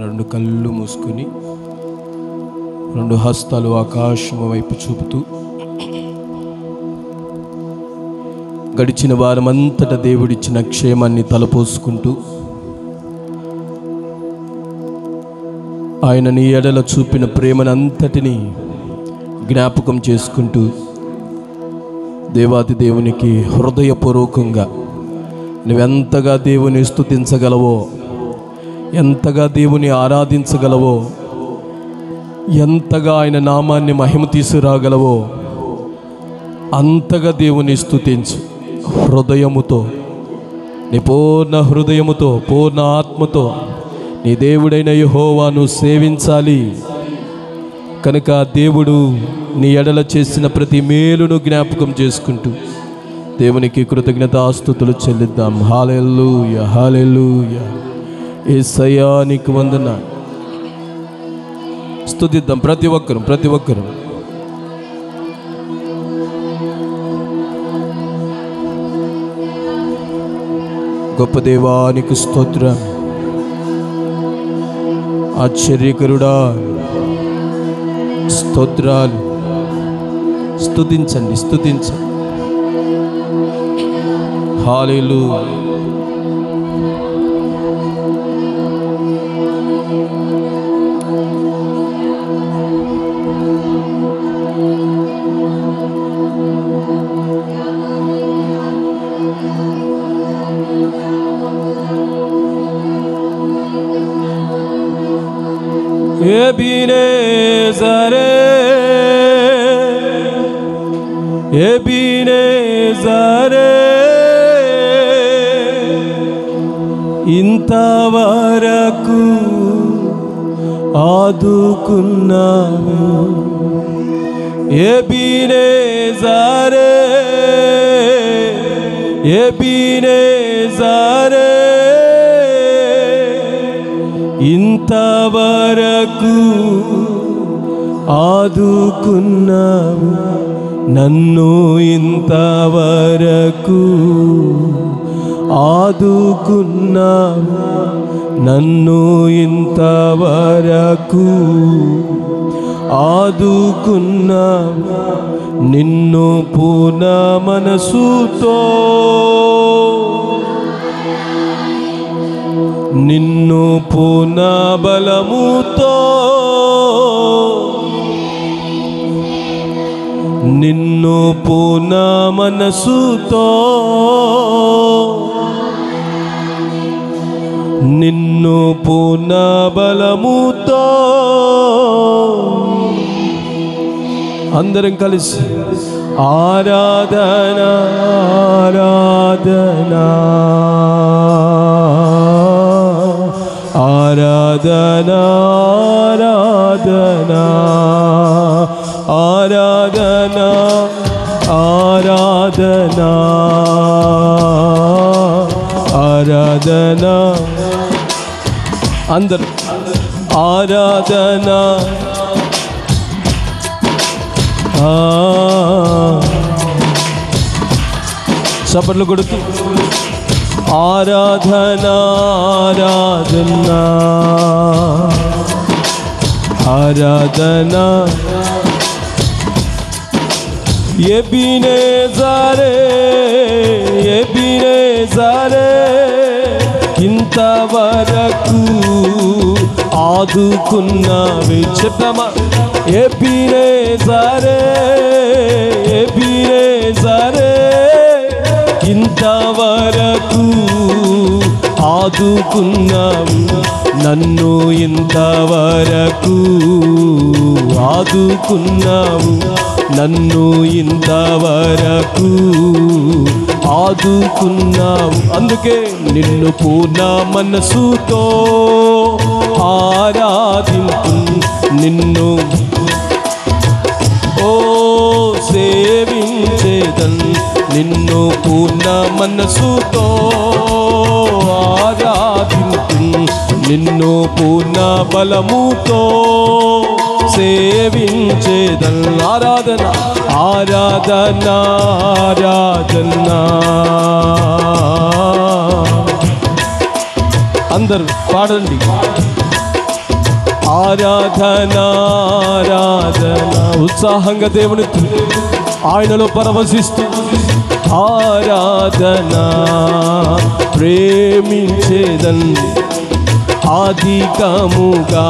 రెండు కళ్ళు మూసుకొని రెండు హస్తాలు ఆకాశం వైపు చూపుతూ గడిచిన వారమంతటా దేవుడిచ్చిన క్షేమాన్ని తలపోసుకుంటూ ఆయన నీ ఎడల చూపిన ప్రేమనంతటినీ జ్ఞాపకం చేసుకుంటూ దేవాది దేవునికి హృదయపూర్వకంగా నువ్వెంతగా దేవుని స్తుతించగలవో, ఎంతగా దేవుని ఆరాధించగలవో, ఎంతగా ఆయన నామాన్ని మహిమ తీసుకురాగలవో అంతగా దేవుని స్తుతించు. హృదయముతో, నీ పూర్ణ హృదయముతో, పూర్ణ ఆత్మతో నీ దేవుడైన యెహోవాను సేవించాలి. కనుక దేవుడు నీ ఎడల చేసిన ప్రతి మేలును జ్ఞాపకం చేసుకుంటూ దేవునికి కృతజ్ఞతాస్తుతులు చెల్లిద్దాం. హల్లెలూయా, హల్లెలూయా. యేసయ్యా నీకు వందనాలు. స్తుతిద్దాం ప్రతి ఒక్కరు. గొప్ప దేవానికి స్తోత్రం. ఆశ్చర్యకరుడా స్తోత్రాలు. స్తుతించండి. హల్లెలూయా. ఎబినేజరే ఇంతవరకు ఆదుకున్నావు. ఎబినేజరే ఇంతవరకు ఆదుకున్నావు నన్ను, ఇంతవరకు ఆదుకున్నావు నన్ను, ఇంతవరకు ఆదుకున్నావు. నిన్ను పూర్ణ మనసుతో, నిన్ను పూర్ణ బలముతో, నిన్ను పూర్ణ మనసుతో, నిన్ను పూర్ణ బలముతో. అందరం కలిసి ఆరాధన ఆరాధన ఆరాధన ఆరాధన ఆరాధన ఆరాధన. అందరూ ఆరాధన చప్పట్లు కొడుతూ ఆరాధన ఆరాధన ఆరాధన. ఎబినేజరే ఇంతవరకు ఆదుకున్నావే. చెప్పమా. ఎబినేజరే ఇంతవరకు ఆదుకున్నావు నన్ను, ఇంతవరకు ఆదుకున్నావు నన్ను, ఇంతవరకు ఆదుకున్నావు. అందుకే నిన్ను పూర్ణ మనసుతో ఆరాధింతు, నిన్ను సేవించేదన్, నిన్ను పూర్ణ మనసుతో ఆరాధింతు, నిన్ను పూర్ణ బలముతో సేవించేదన్. ఆరాధన ఆరాధన ఆరాధన. అందరూ పాడండి. ఆరాధన ఆరాధన. ఉత్సాహంగా దేవుని ఆయనలో పరవశిస్తూ ఆరాధన. ప్రేమించేదన్ అధికముగా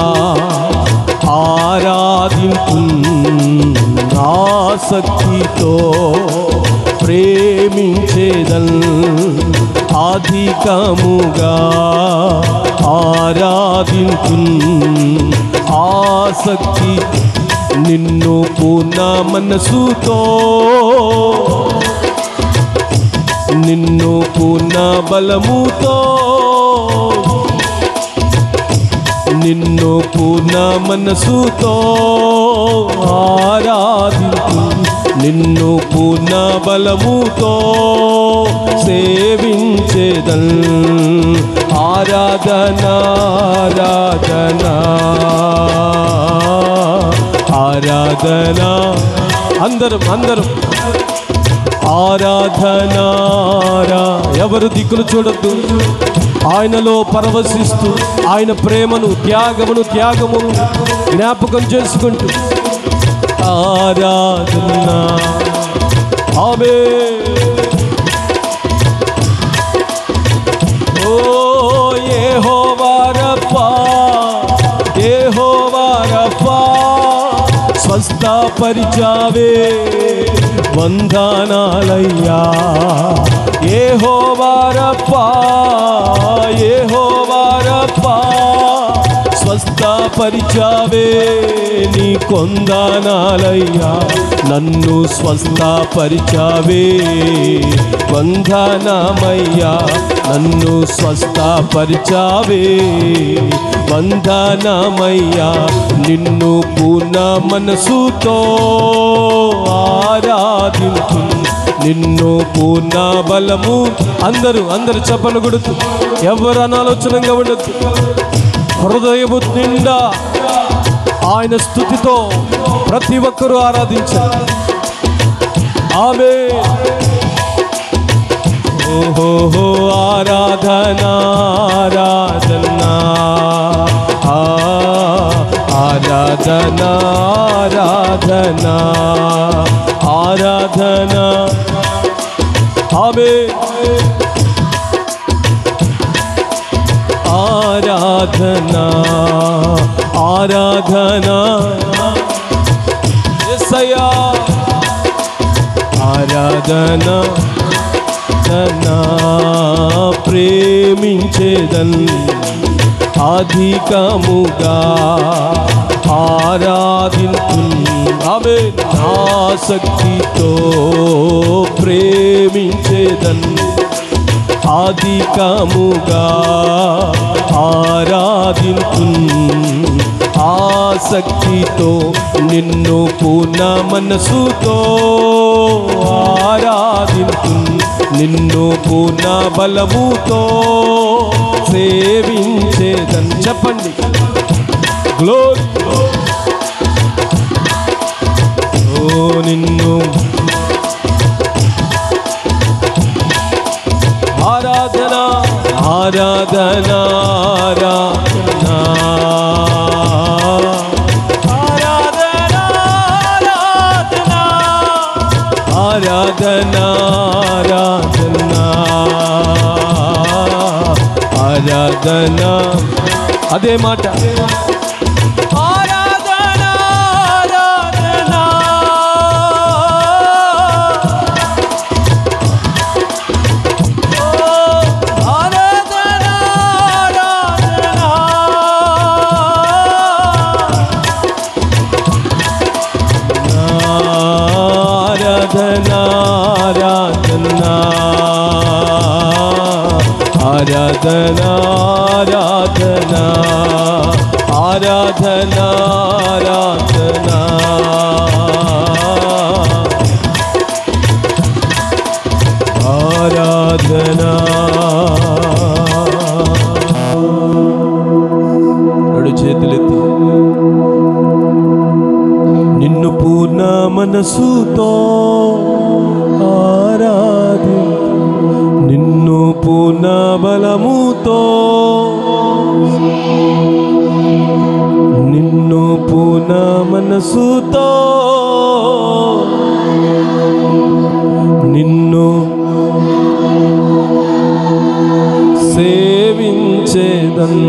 ఆరాధింపు ఆసక్తితో. ప్రేమించేదన్ అధికముగా ఆరాధింపు ఆసక్తి. నిన్ను పూర్ణ మనసుతో, నిన్ను పూర్ణ బలముతో, నిన్ను పూర్ణ మనసుతో ఆరాధించు. నిన్ను పూర్ణ బలముతో సేవించేదన్. ఆరాధన ఆరాధన ఆరాధన. అందరం ఆరాధన. ఎవరు దిక్కులు చూడద్దు, ఆయనలో పరవశిస్తూ ఆయన ప్రేమను త్యాగమును జ్ఞాపకం చేసుకుంటూ ఆరాధన. ఆమేన్. ఓ యెహోవా రఫా, యెహోవా రఫా, స్వస్థపరిచావే వందనాలయ్యా. యెహోవా రఫా, యెహోవా రఫా, స్వస్థపరిచావే నీ కొందనాలయ్యా. నన్ను స్వస్థపరిచావే వందనమయ్యా. నన్ను స్వస్థపరిచావే వందనమయ్యా. నిన్ను పూర్ణ మనసుతో ఆరాధించు. నిన్ను పూర్ణ బలము. అందరూ చప్పలు కొడుతూ, ఎవరు అనాలోచనంగా ఉండొద్దు. హృదయము నిండా ఆయన స్తుతితో ప్రతి ఒక్కరూ ఆరాధించారు. ఆమేన్. ఓహో ఆరాధన ఆరాధన ఆరాధన ఆరాధన ఆరాధన. ఆమేన్. ఆరాధన ఆరాధన. యేసయ్యా ఆరాధన. ప్రేమించేదన్ అధికముగా ఆరాధించు. ఆమేన్. ఆసక్తితో ప్రేమించేదన్ అధికముగా ఆరాధించు. ఆసక్తితో నిన్ను పూర్ణ మనసుతో ఆరాధించు. నిన్ను పూర్ణ బలముతో సేవించేదన్. చెప్పండి. గ్లోరీ. ఓ నిన్ను ఆరాధన ఆరాధన ఆరాధన ఆరాధన ఆరాధన ఆరాధన ఆరాధన. అదే మాట. ఆరాధన ఆరాధన ఆరాధన ఆరాధన ఆరాధన. రెండు చేతులెత్తి నిన్ను పూర్ణ మనసుతో ఆరాధి. నిన్ను పూర్ణ బలముతో మనసుతో నిన్ను సేవించేదన్.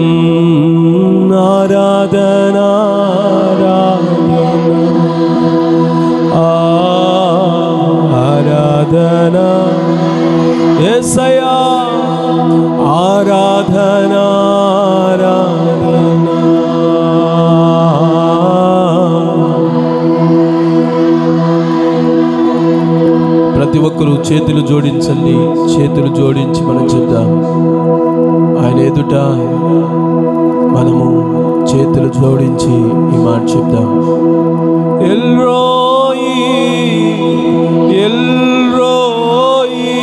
ఆరాధన ఆరాధన యేసయ్యా, ఆరాధన ఆరాధన. ప్రతి ఒక్కరూ చేతులు జోడించండి. చేతులు జోడించి మనం చెప్దాం. ఆయన ఎదుట మనము చేతులు జోడించి ఈ మాట చెప్దాం. ఎల్రోయి ఎల్రోయి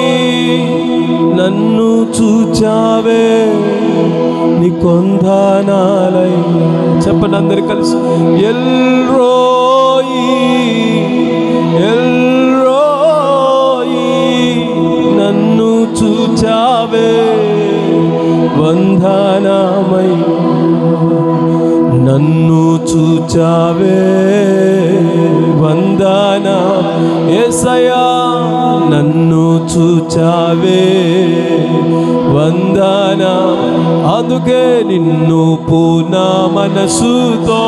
నన్ను చూచావే నీ కొందనాలయ్యా. చెప్పండి అందరు కలిసి. ఎల్రోయి ఎల్రోయి నన్ను చూచావే వందనమయ్యా. నన్ను చూచావే వందన యేసయ్యా. నన్ను చూచావే వందన. అందుకే నిన్ను పూర్ణ మనసుతో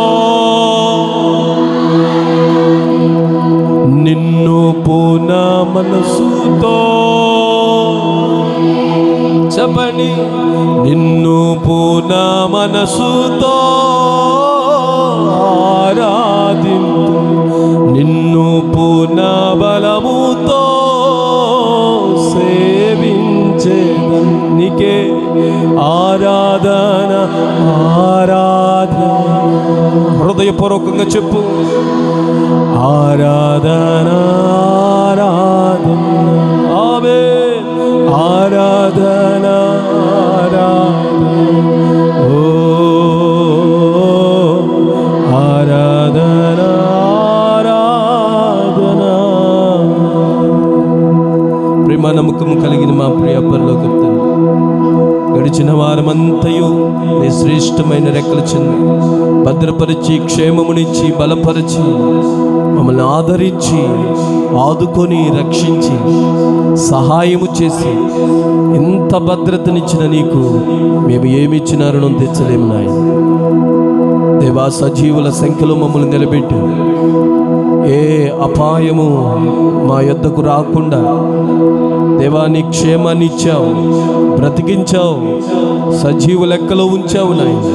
నిన్ను పూర్ణ మనసుతో చెప్పండి. నిన్ను పూర్ణ మనసుతో ఆరాధింతు. నిన్ను పూర్ణ బలముతో సేవించేదన్. నీకే ఆరాధన ఆరాధన. హృదయపూర్వకంగా చెప్పు. ఆరాధన ఆరాధన ఆమేన్. ఆరాధన ఆరాధన ఓ ఆరాధన ఆరాధన. ప్రేమ నమ్మకము కలిగిన మా ప్రియ పరలోకపు తండ్రి, గడిచిన వారమంతయు నీ శ్రేష్టమైన రెక్కల కింద భద్రపరిచి క్షేమమునిచ్చి బలపరిచి మమ్మల్ని ఆదరించి ఆదుకొని రక్షించి సహాయము చేసి ఇంత భద్రతనిచ్చిన నీకు మేము ఏమిచ్చిన రుణం తెచ్చలేము నాయన. దేవా, సజీవుల సంఖ్యలో మమ్మల్ని నిలబెట్టి ఏ అపాయము మా యొద్దకు రాకుండా దేవా నీ క్షేమాన్ని ఇచ్చావు, బ్రతికించావు, సజీవ లెక్కలో ఉంచావు నాయన.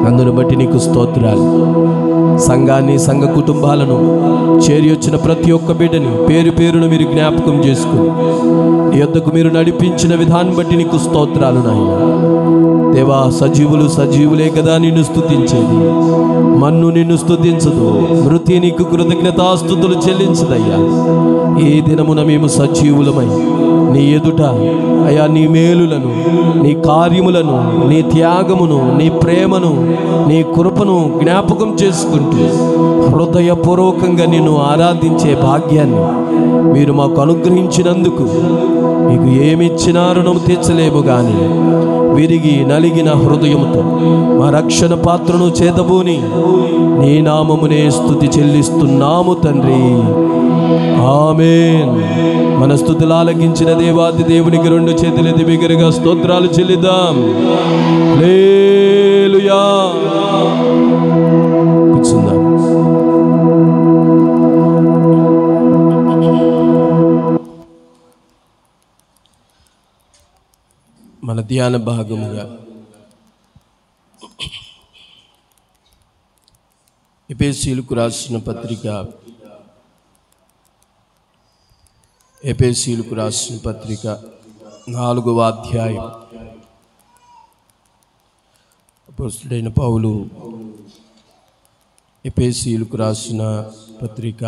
అందును బట్టి నీకు స్తోత్రాలు. సంఘాన్ని, సంఘ కుటుంబాలను చేరి వచ్చిన ప్రతి ఒక్క బిడ్డని పేరు పేరును మీరు జ్ఞాపకం చేసుకుని నీ యొద్దకు మీరు నడిపించిన విధానం బట్టి నీకు స్తోత్రాలు నాయన. దేవా, సజీవులు సజీవులే కదా నిన్ను స్తుతించేది. మన్ను నిన్ను స్తుతించదు, మృతి నీకు కృతజ్ఞతాస్తుతులు చెల్లించదయ్యా. ఈ దినమున మేము సజీవులమై నీ ఎదుట అయా నీ మేలులను, నీ కార్యములను, నీ త్యాగమును, నీ ప్రేమను, నీ కృపను జ్ఞాపకం చేసుకుంటూ హృదయపూర్వకంగా నిన్ను ఆరాధించే భాగ్యాన్ని మీరు మాకు అనుగ్రహించినందుకు మీకు ఏమిచ్చినా రుణం తీర్చలేము. కానీ విరిగి నలిగిన హృదయముతో మా రక్షణ పాత్రను చేతబూని నీ నామమునే స్తుతి చెల్లిస్తున్నాము తండ్రి. ఆమేన్. మన స్తుతులు ఆలకించిన దేవాది దేవునికి రెండు చేతులెత్తి బిగ్గరగా స్తోత్రాలు చెల్లిద్దాం. హల్లెలూయా. కూర్చుందాం. మన ధ్యాన భాగముగా ఎఫెసీయులకు రాసిన పత్రిక, ఎఫెసీయులకు రాసిన పత్రిక 4వ అధ్యాయం. అపోస్తలుడైన పౌలు ఎఫెసీయులకు రాసిన పత్రిక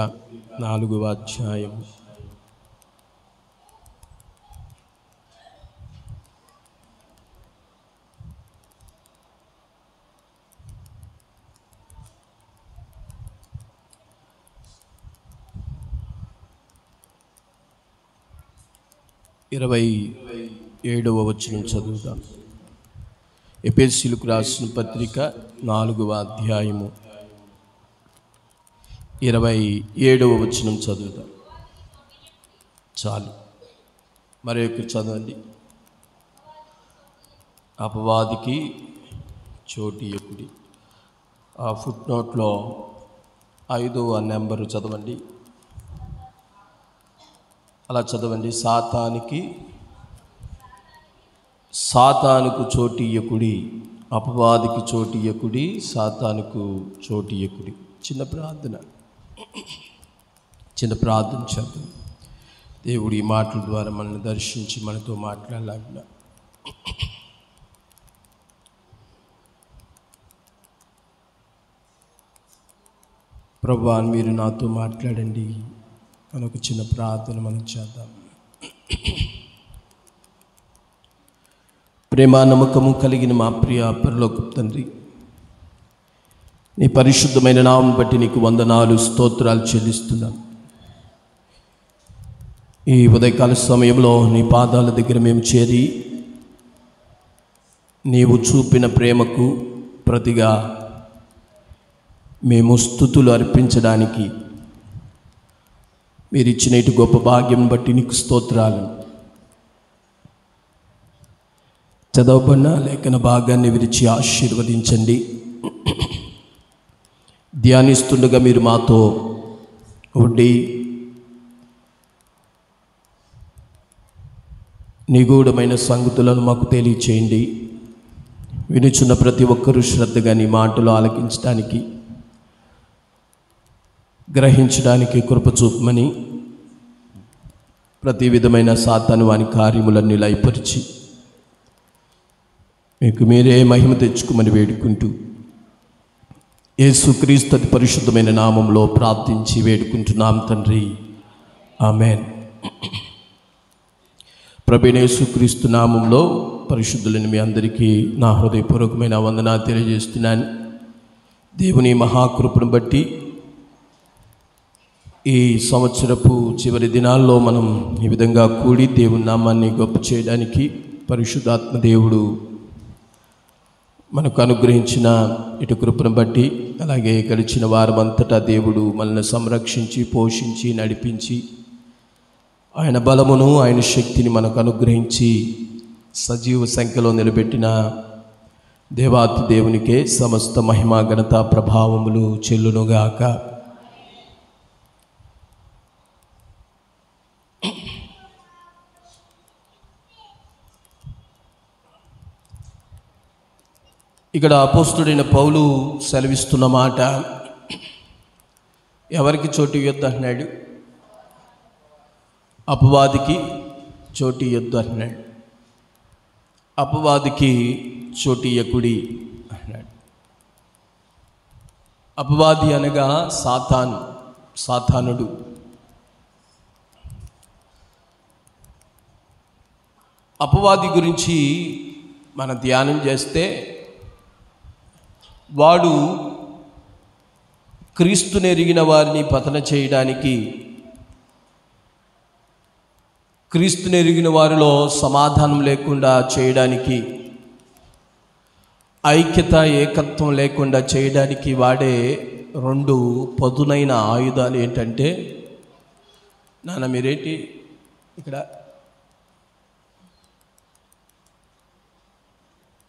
4వ అధ్యాయం 27వ వచనం చదువుదాం. ఎఫెసీయులకు రాసిన పత్రిక 4వ అధ్యాయము 27వ వచనం చదువుదాం. చాలు, మరి ఎక్కువ చదవండి. అపవాదికి చోటు ఇయ్యకుడి. ఆ ఫుట్ నోట్లో 5వ నెంబరు చదవండి. అలా చదవండి. సాతానుకు చోటు ఇయ్యకుడి, అపవాదికి చోటు ఇయ్యకుడి, సాతానుకు చోటు ఇయ్యకుడి. చిన్న ప్రార్థన చేద్దాం. దేవుడి ఈ మాటల ద్వారా మనల్ని దర్శించి మనతో మాట్లాడలాగిన. ప్రభువా, మీరు నాతో మాట్లాడండి అని ఒక చిన్న ప్రార్థన మనం చేద్దాం. ప్రేమ నమ్మకము కలిగిన మా ప్రియ పరలోకపు తండ్రి, నీ పరిశుద్ధమైన నామం బట్టి నీకు వందనాలు, స్తోత్రాలు చెల్లిస్తున్నాను. ఈ ఉదయకాల సమయంలో నీ పాదాల దగ్గర మేము చేరి నీవు చూపిన ప్రేమకు ప్రతిగా మేము స్తుతులు అర్పించడానికి మీరు ఇచ్చిన ఇటు గొప్ప భాగ్యం బట్టి నీకు స్తోత్రాలు. చదవబడిన లేఖన భాగాన్ని విరిచి ఆశీర్వదించండి. ధ్యానిస్తుండగా మీరు మాతో ఉండి నిగూఢమైన సంగతులను మాకు తెలియచేయండి. వినుచున్న ప్రతి ఒక్కరూ శ్రద్ధగా నీ మాటలు ఆలకించడానికి, గ్రహించడానికి కృప చూపమని ప్రతి విధమైన సాతాను వాని కార్యములన్నీ లయపరిచి మీకు మీరే మహిమ తెచ్చుకోమని వేడుకుంటూ యేసుక్రీస్తు అతి పరిశుద్ధమైన నామంలో ప్రార్థించి వేడుకుంటున్నాం తండ్రి, ఆమేన్. ప్రభువైన యేసుక్రీస్తు నామంలో పరిశుద్ధులని మీ అందరికీ నా హృదయపూర్వకమైన వందనాలు తెలియజేస్తున్నాను. దేవుని మహాకృపను బట్టి ఈ సంవత్సరపు చివరి దినాల్లో మనం ఈ విధంగా కూడి దేవుని నామాన్ని గొప్ప చేయడానికి పరిశుద్ధాత్మ దేవుడు మనకు అనుగ్రహించిన ఇటు కృపను బట్టి, అలాగే గడిచిన వారమంతటా దేవుడు మనల్ని సంరక్షించి, పోషించి, నడిపించి, ఆయన బలమును, ఆయన శక్తిని మనకు అనుగ్రహించి సజీవ సంఖ్యలో నిలబెట్టిన దేవాతి దేవునికే సమస్త మహిమ, ఘనత, ప్రభావములు చెల్లునుగాక. ఇక్కడ అపోస్తుడైన పౌలు సెలవిస్తున్న మాట, ఎవరికి చోటు ఇయ్యొద్దు అంటున్నాడు? అపవాదికి చోటు ఇయ్యొద్దు అంటున్నాడు. అపవాదికి చోటు ఇయ్యకుడి అన్నాడు. అపవాది అనగా సాతానుడు. అపవాది గురించి మనం ధ్యానం చేస్తే, వాడు క్రీస్తుని ఎరిగిన వారిని పతన చేయడానికి, క్రీస్తుని ఎరిగిన వారిలో సమాధానం లేకుండా చేయడానికి, ఐక్యత, ఏకత్వం లేకుండా చేయడానికి వాడే 2 పదునైన ఆయుధాలు. ఏంటంటే, నాన్న మీరేంటి ఇక్కడ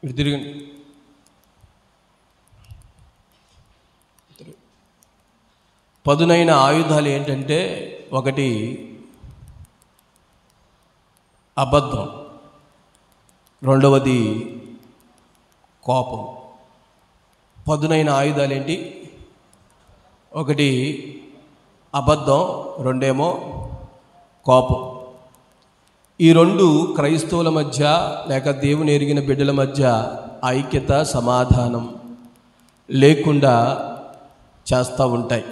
ఇటు తిరగండి. పదునైన ఆయుధాలు ఏంటంటే, ఒకటి అబద్ధం, రెండవది కోపం. పదునైన ఆయుధాలు ఏంటి? ఒకటి అబద్ధం, రెండేమో కోపం. ఈ 2 క్రైస్తవుల మధ్య లేక దేవుని ఎరిగిన బిడ్డల మధ్య ఐక్యత, సమాధానం లేకుండా చేస్తూ ఉంటాయి.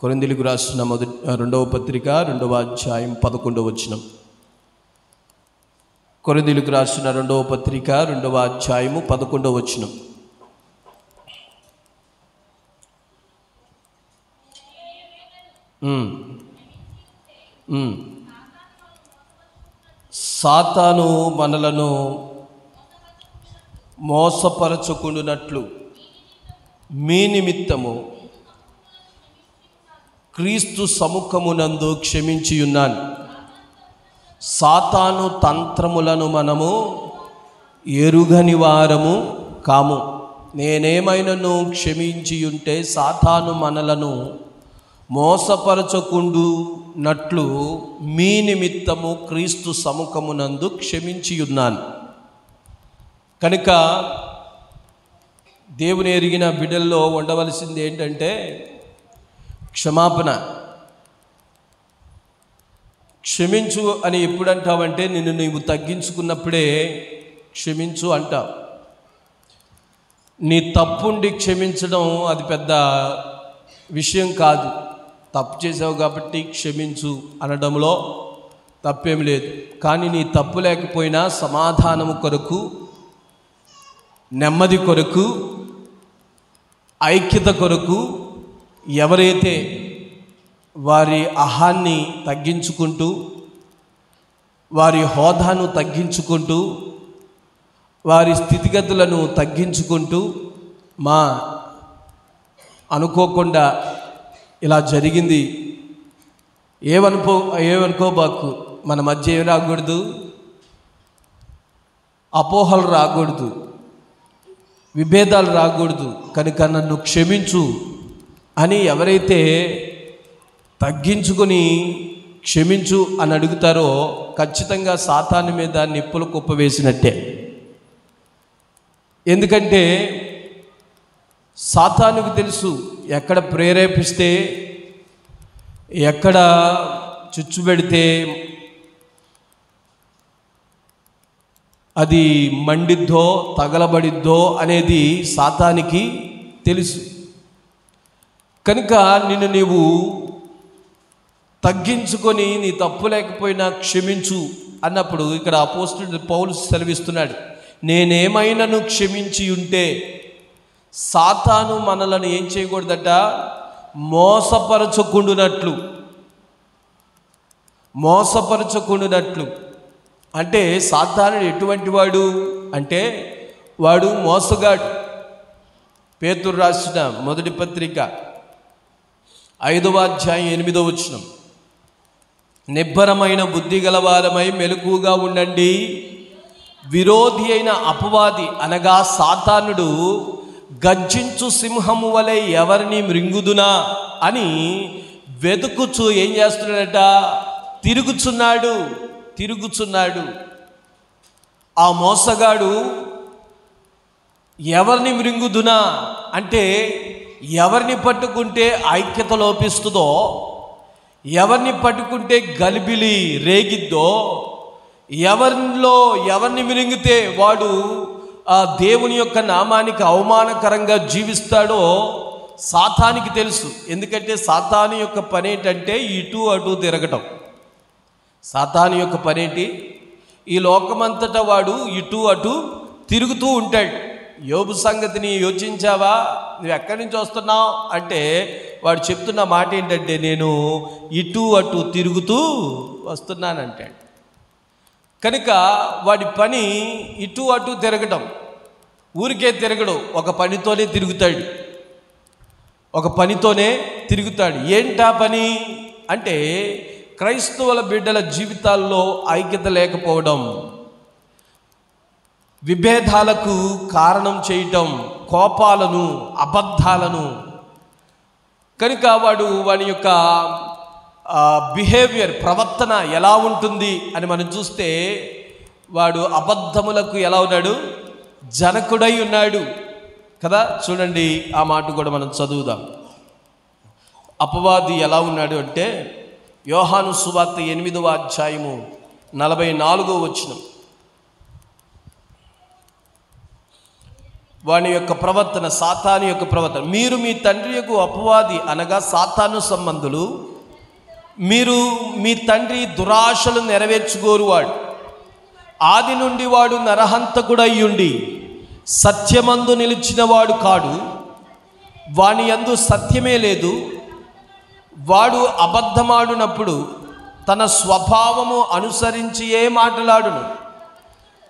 కొరింథీయులకు రాసిన 2వ పత్రిక 2వ అధ్యాయం 11వ వచనం. కొరింథీయులకు రాసిన 2వ పత్రిక 2వ అధ్యాయము 11వ వచనం. సాతాను మనలను మోసపరచుకుండునట్లు మీ నిమిత్తము క్రీస్తు సముఖమునందు క్షమించి ఉన్నాను. సాతాను తంత్రములను మనము ఎరుగని వారము కాము. నేనేమైనను క్షమించి ఉంటే సాతాను మనలను మోసపరచకుండునట్లు మీ నిమిత్తము క్రీస్తు సముఖమునందు క్షమించి ఉన్నాను. కనుక దేవుని ఎరిగిన బిడ్డల్లో ఉండవలసింది ఏంటంటే క్షమాపణ. క్షమించు అని ఎప్పుడంటావంటే నిన్ను నీవు తగ్గించుకున్నప్పుడే క్షమించు అంటావు. నీ తప్పుండి క్షమించడం అది పెద్ద విషయం కాదు. తప్పు చేసావు కాబట్టి క్షమించు అనడంలో తప్పేం లేదు. కానీ నీ తప్పు లేకపోయినా సమాధానము కొరకు, నెమ్మది కొరకు, ఐక్యత కొరకు ఎవరైతే వారి అహాన్ని తగ్గించుకుంటూ, వారి హోదాను తగ్గించుకుంటూ, వారి స్థితిగతులను తగ్గించుకుంటూ, అనుకోకుండా ఇలా జరిగింది ఏమనుకోబాకు, మన మధ్య ఏం రాకూడదు, అపోహలు రాకూడదు, విభేదాలు రాకూడదు, కనుక నన్ను క్షమించు అని ఎవరైతే తగ్గించుకొని క్షమించు అని అడుగుతారో ఖచ్చితంగా సాతాను మీద నిప్పులు కుప్ప వేసినట్టే. ఎందుకంటే సాతానుకు తెలుసు ఎక్కడ ప్రేరేపిస్తే, ఎక్కడ చుచ్చు పెడితే అది మండిద్దో తగలబడిద్దో అనేది సాతానికి తెలుసు. కనుక నిన్ను నీవు తగ్గించుకొని నీ తప్పు లేకపోయినా క్షమించు అన్నప్పుడు ఇక్కడ అపోస్తలుడు పౌలు సెలవిస్తున్నాడు, నేనేమైనాను క్షమించి ఉంటే సాతాను మనలను ఏం చేయకూడదట, మోసపరచకుండునట్లు. అంటే సాతానుడు ఎటువంటి వాడు అంటే వాడు మోసగాడు. పేతురు రాసిన మొదటి పత్రిక 5వ అధ్యాయం 8వ వచనం, నిబ్బరమైన బుద్ధి గలవారమై మెలకుగా ఉండండి, విరోధి అయిన అపవాది అనగా సాతానుడు గర్జించు సింహము వలె ఎవరిని మృంగుదునా అని వెతుకుచు ఏం చేస్తున్నాడట, తిరుగుచున్నాడు. ఆ మోసగాడు ఎవరిని మృంగుదునా అంటే ఎవరిని పట్టుకుంటే ఐక్యత లోపిస్తుందో, ఎవరిని పట్టుకుంటే గలిబిలి రేగిద్దో, ఎవరిని మృంగితే వాడు ఆ దేవుని యొక్క నామానికి అవమానకరంగా జీవిస్తాడో సాతానికి తెలుసు. ఎందుకంటే సాతాను యొక్క పని ఏంటంటే ఇటు అటు తిరగటం. సాతాను యొక్క పనేంటి, ఈ లోకమంతటా వాడు ఇటు అటు తిరుగుతూ ఉంటాడు. యోబు సంగతిని యోచించావా, నువ్వు ఎక్కడి నుంచి వస్తున్నావు అంటే వాడు చెప్తున్న మాట ఏంటంటే నేను ఇటు అటు తిరుగుతూ వస్తున్నానంటాడు. కనుక వాడి పని ఇటు అటు తిరగటం. ఊరికే తిరగడు, ఒక పనితోనే తిరుగుతాడు. ఏంటా పని అంటే క్రైస్తవుల బిడ్డల జీవితాల్లో ఐక్యత లేకపోవడం, విభేదాలకు కారణం చేయటం, కోపాలను, అబద్ధాలను. కనుక వాడి యొక్క బిహేవియర్, ప్రవర్తన ఎలా ఉంటుంది అని మనం చూస్తే వాడు అబద్ధములకు ఎలా ఉన్నాడు, జనకుడై ఉన్నాడు కదా. చూడండి, ఆ మాట కూడా మనం చదువుదాం. అపవాది ఎలా ఉన్నాడు అంటే యోహాను సువార్త 8వ అధ్యాయము 44వ వచనం, వాని యొక్క ప్రవర్తన, సాతాను యొక్క ప్రవర్తన. మీరు మీ తండ్రి యొక్క అపవాది అనగా సాతాను సంబంధులు, మీరు మీ తండ్రి దురాశలు నెరవేర్చుకోరువాడు. ఆది నుండి వాడు నరహంతకుడయ్యుండి సత్యమందు నిలిచినవాడు కాడు, వాని యందు సత్యమే లేదు. వాడు అబద్ధమాడునప్పుడు తన స్వభావము అనుసరించి మాటలాడును.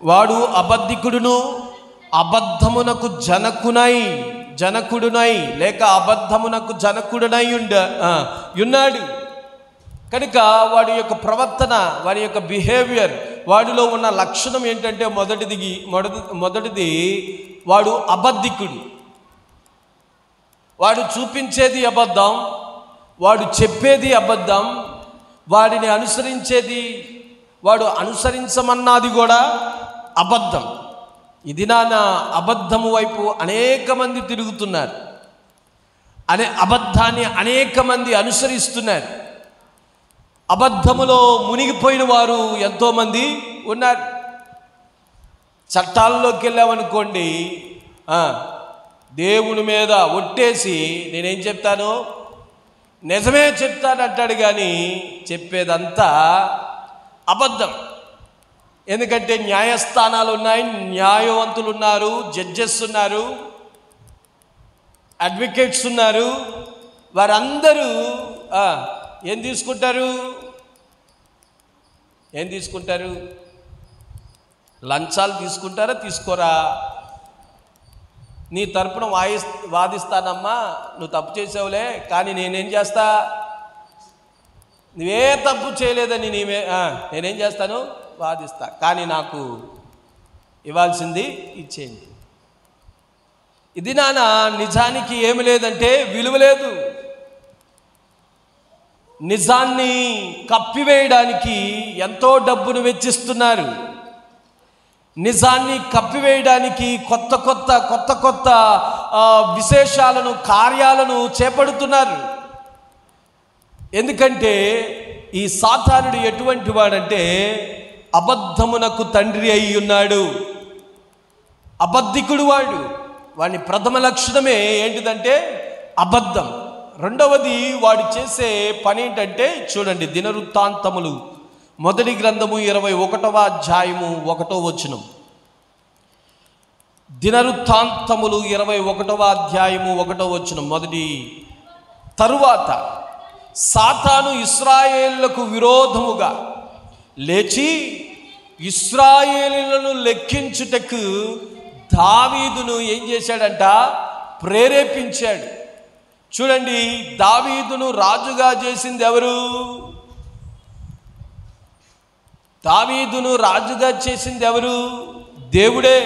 వాడు అబద్ధికుడును అబద్ధమునకు జనకుడునై లేక అబద్ధమునకు జనకుడునై ఉన్నాడు. కనుక వాడి యొక్క ప్రవర్తన, వాడి యొక్క బిహేవియర్, వాడిలో ఉన్న లక్షణం ఏంటంటే మొదటిది వాడు అబద్ధికుడు. వాడు చూపించేది అబద్ధం, వాడు చెప్పేది అబద్ధం, వాడిని అనుసరించేది, వాడు అనుసరించమన్నది కూడా అబద్ధం. ఇది నాన్న అబద్ధము వైపు అనేక మంది తిరుగుతున్నారు. అబద్ధాన్ని అనేక మంది అనుసరిస్తున్నారు. అబద్ధములో మునిగిపోయిన వారు ఎంతోమంది ఉన్నారు. చట్టాల్లోకి వెళ్ళామనుకోండి, దేవుని మీద ఒట్టేసి నేనేం చెప్తాను, నిజమే చెప్తాను అంటాడు, కానీ చెప్పేదంతా అబద్ధం. ఎందుకంటే న్యాయస్థానాలు ఉన్నాయి, న్యాయవంతులు ఉన్నారు, జడ్జెస్ ఉన్నారు, అడ్వకేట్స్ ఉన్నారు. వారందరూ ఏం తీసుకుంటారు? లంచాలు తీసుకుంటారా? తీసుకోరా? నీ తరపున వాదిస్తానమ్మా, నువ్వు తప్పు చేసావులే, కానీ నేనేం చేస్తా, నువ్వే తప్పు చేయలేదని నేనేం చేస్తాను, వాదిస్తా, కానీ నాకు ఇవ్వాల్సింది ఇచ్చేయండి. ఇది నాన్న నిజానికి ఏమి లేదంటే విలువ లేదు. నిజాన్ని కప్పివేయడానికి ఎంతో డబ్బును వెచ్చిస్తున్నారు. నిజాన్ని కప్పివేయడానికి కొత్త కొత్త విశేషాలను, కార్యాలను చేపడుతున్నారు. ఎందుకంటే ఈ సాతానుడు ఎటువంటి వాడంటే అబద్ధమునకు తండ్రి అయి ఉన్నాడు. అబద్ధికుడు వాడి ప్రథమ లక్షణమే ఏంటిదంటే అబద్ధం. రెండవది వాడు చేసే పని ఏంటంటే చూడండి, దినవృత్తాంతములు మొదటి గ్రంథము 21వ అధ్యాయము 1వ వచనం. దినవృత్తాంతములు 21వ అధ్యాయము 1వ వచనం. తరువాత సాతాను ఇశ్రాయేలులకు విరోధముగా లేచి ఇశ్రాయేలులను లెక్కించుటకు దావీదును ఏం చేశాడంట, ప్రేరేపించాడు. చూడండి, దావీదును రాజుగా చేసింది ఎవరు? దావీదును రాజుగా చేసింది ఎవరు? దేవుడే.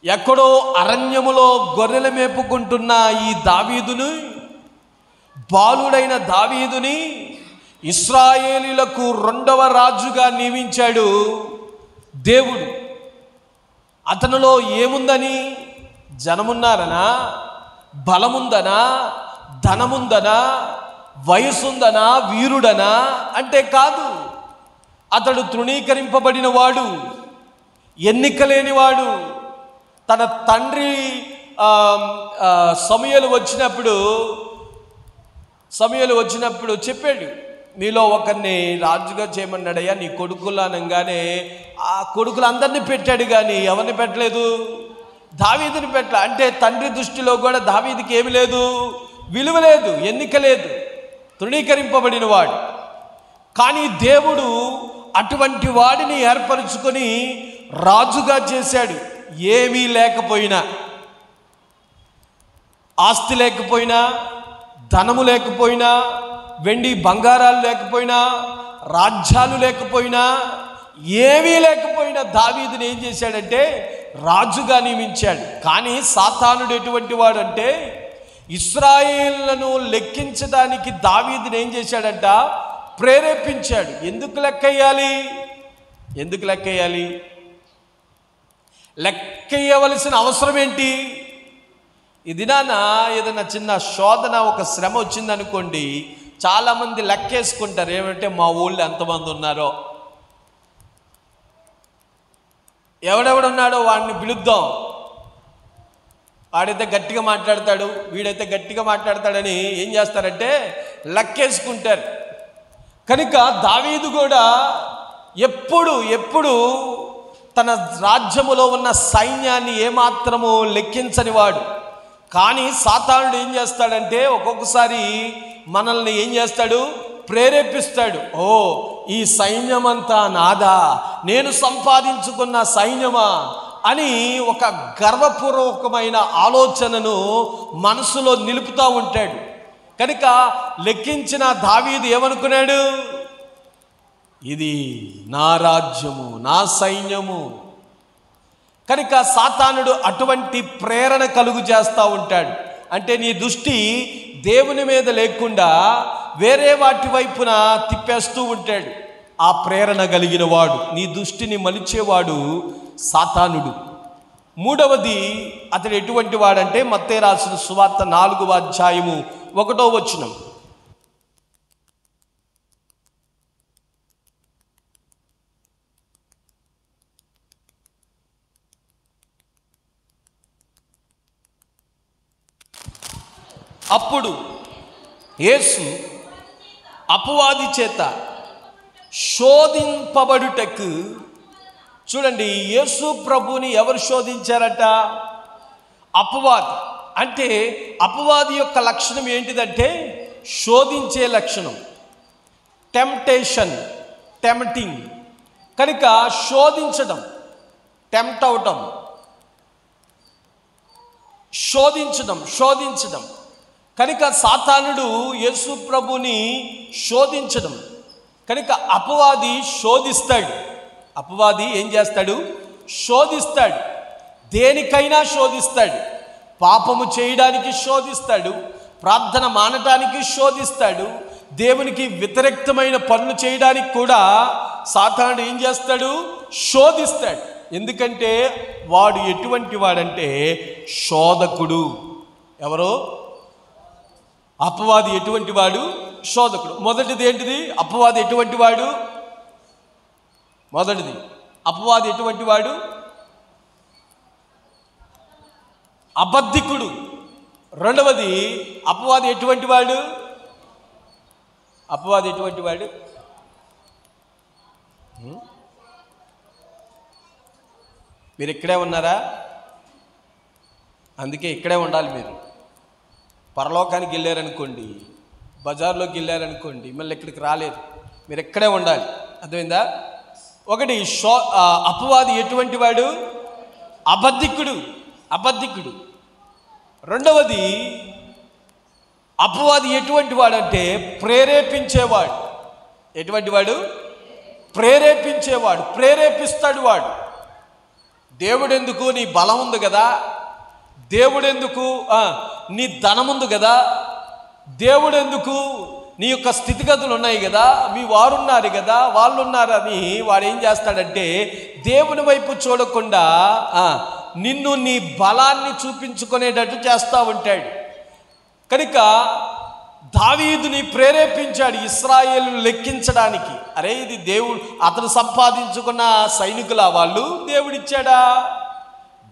ఎక్కడో అరణ్యములో గొర్రెలు మేపుకుంటున్న ఈ దావీదును, బాలుడైన దావీదుని ఇశ్రాయేలీలకు 2వ రాజుగా నియమించాడు దేవుడు. అతనిలో ఏముందని? జనమున్నారనా, బలముందనా, ధనముందనా, వయసుందనా, వీరుడనా అంటే కాదు. అతడు తృణీకరింపబడిన వాడు, ఎన్నిక లేనివాడు. తన తండ్రి సమూయేలు వచ్చినప్పుడు చెప్పాడు, మీలో ఒకరిని రాజుగా చేయమన్నాడయ్యా, నీ కొడుకులు అనగానే ఆ కొడుకులందరినీ పెట్టాడు, కానీ ఎవరిని పెట్టలేదు? దావీదుని పెట్టలే. అంటే తండ్రి దృష్టిలో కూడా దావీదుకి ఏమి లేదు, విలువ లేదు, ఎన్నిక లేదు, తృణీకరింపబడిన వాడు. కానీ దేవుడు అటువంటి వాడిని ఏర్పరచుకొని రాజుగా చేశాడు. ఏమీ లేకపోయినా, ఆస్తి లేకపోయినా, ధనము లేకపోయినా, వెండి బంగారాలు లేకపోయినా, రాజ్యాలు లేకపోయినా, ఏమీ లేకపోయినా దావీదుని ఏం చేశాడంటే రాజుగా నియమించాడు. కానీ సాతానుడు ఎటువంటి వాడంటే ఇశ్రాయేలులను లెక్కించడానికి దావీదుని ఏం చేశాడంట, ప్రేరేపించాడు. ఎందుకు లెక్కేయాలి? లెక్కేయవలసిన అవసరం ఏంటి? ఇది ఏదైనా చిన్న శోధన, ఒక శ్రమ వచ్చిందనుకోండి, చాలామంది లెక్కేసుకుంటారు. ఏమంటే మా ఊళ్ళో ఎంతమంది ఉన్నారో, ఎవడెవడున్నాడో వాడిని పిలుద్దాం, వాడైతే గట్టిగా మాట్లాడతాడు, వీడైతే గట్టిగా మాట్లాడతాడని ఏం చేస్తారంటే లెక్కేసుకుంటారు. కనుక దావీదు కూడా ఎప్పుడు తన రాజ్యములో ఉన్న సైన్యాన్ని ఏమాత్రము లెక్కించని వాడు. కానీ సాతానుడు ఏం చేస్తాడంటే ఒక్కొక్కసారి మనల్ని ఏం చేస్తాడు, ప్రేరేపిస్తాడు. ఈ సైన్యమంతా నాదా, నేను సంపాదించుకున్న సైన్యమా, అని ఒక గర్వపూర్వకమైన ఆలోచనను మనసులో నిలుపుతూ ఉంటాడు. కనుక లెక్కించిన దావీదు ఏమనుకున్నాడు? ఇది నా రాజ్యము, నా సైన్యము. కనుక సాతానుడు అటువంటి ప్రేరణ కలుగు చేస్తూ ఉంటాడు. అంటే నీ దృష్టి దేవుని మీద లేకుండా వేరే వాటి వైపున తిప్పేస్తూ ఉంటాడు. ఆ ప్రేరణ కలిగిన వాడు, నీ దృష్టిని మలిచేవాడు సాతానుడు. మూడవది అతడు ఎటువంటి వాడంటే మత్తయి రాసిన సువార్త 4వ అధ్యాయము 1వ వచనం. అప్పుడు యేసు అపవాది చేత శోధింపబడుటకు, చూడండి, యేసు ప్రభుని ఎవరు శోధించారట? అపవాది. అంటే అపవాది యొక్క లక్షణం ఏంటిదంటే శోధించే లక్షణం, టెంప్టేషన్, టెంప్టింగ్. కనుక శోధించడం, టెంప్ట్ అవటం, శోధించడం. కనుక సాతానుడు యేసు ప్రభుని శోధించడం. కనుక అపవాది శోధిస్తాడు. అపవాది ఏం చేస్తాడు? శోధిస్తాడు. దేనికైనా శోధిస్తాడు. పాపము చేయడానికి శోధిస్తాడు, ప్రార్థన మానటానికి శోధిస్తాడు, దేవునికి వ్యతిరేక్తమైన పనులు చేయడానికి కూడా సాతానుడు ఏం చేస్తాడు? శోధిస్తాడు. ఎందుకంటే వాడు ఎటువంటి వాడంటే శోధకుడు. ఎవరో అపవాది ఎటువంటి వాడు? శోధకుడు. మొదటిది ఏంటిది? అపవాది ఎటువంటి వాడు? మొదటిది అపవాది ఎటువంటి వాడు? అబద్ధికుడు. రెండవది అపవాది ఎటువంటి వాడు? అపవాది ఎటువంటి వాడు? మీరు ఇక్కడే ఉన్నారా? అందుకే ఇక్కడే ఉండాలి. మీరు పరలోకానికి వెళ్ళారనుకోండి, బజార్లోకి వెళ్ళారనుకోండి, మళ్ళీ ఇక్కడికి రాలేరు. మీరు ఇక్కడే ఉండాలి. అర్థమైందా? ఒకటి అపవాది ఎటువంటి వాడు? అబద్ధికుడు. రెండవది అపవాది ఎటువంటి వాడంటే ప్రేరేపించేవాడు. ఎటువంటి వాడు? ప్రేరేపించేవాడు. ప్రేరేపిస్తాడు వాడు. దేవుడెందుకు? నీ బలం ఉంది కదా. దేవుడెందుకు? నీ ధనం ఉంది కదా. దేవుడెందుకు? నీ యొక్క స్థితిగతులు ఉన్నాయి కదా, మీ వారున్నారు కదా, వాళ్ళు ఉన్నారని వాడు ఏం చేస్తాడంటే దేవుని వైపు చూడకుండా నిన్ను నీ బలాన్ని చూపించుకునేటట్టు చేస్తూ ఉంటాడు. కనుక దావీదుని ప్రేరేపించాడు ఇశ్రాయేలు లెక్కించడానికి. అరే, ఇది దేవుడు, అతను సంపాదించుకున్న సైనికుల వాళ్ళు దేవుడిచ్చాడా?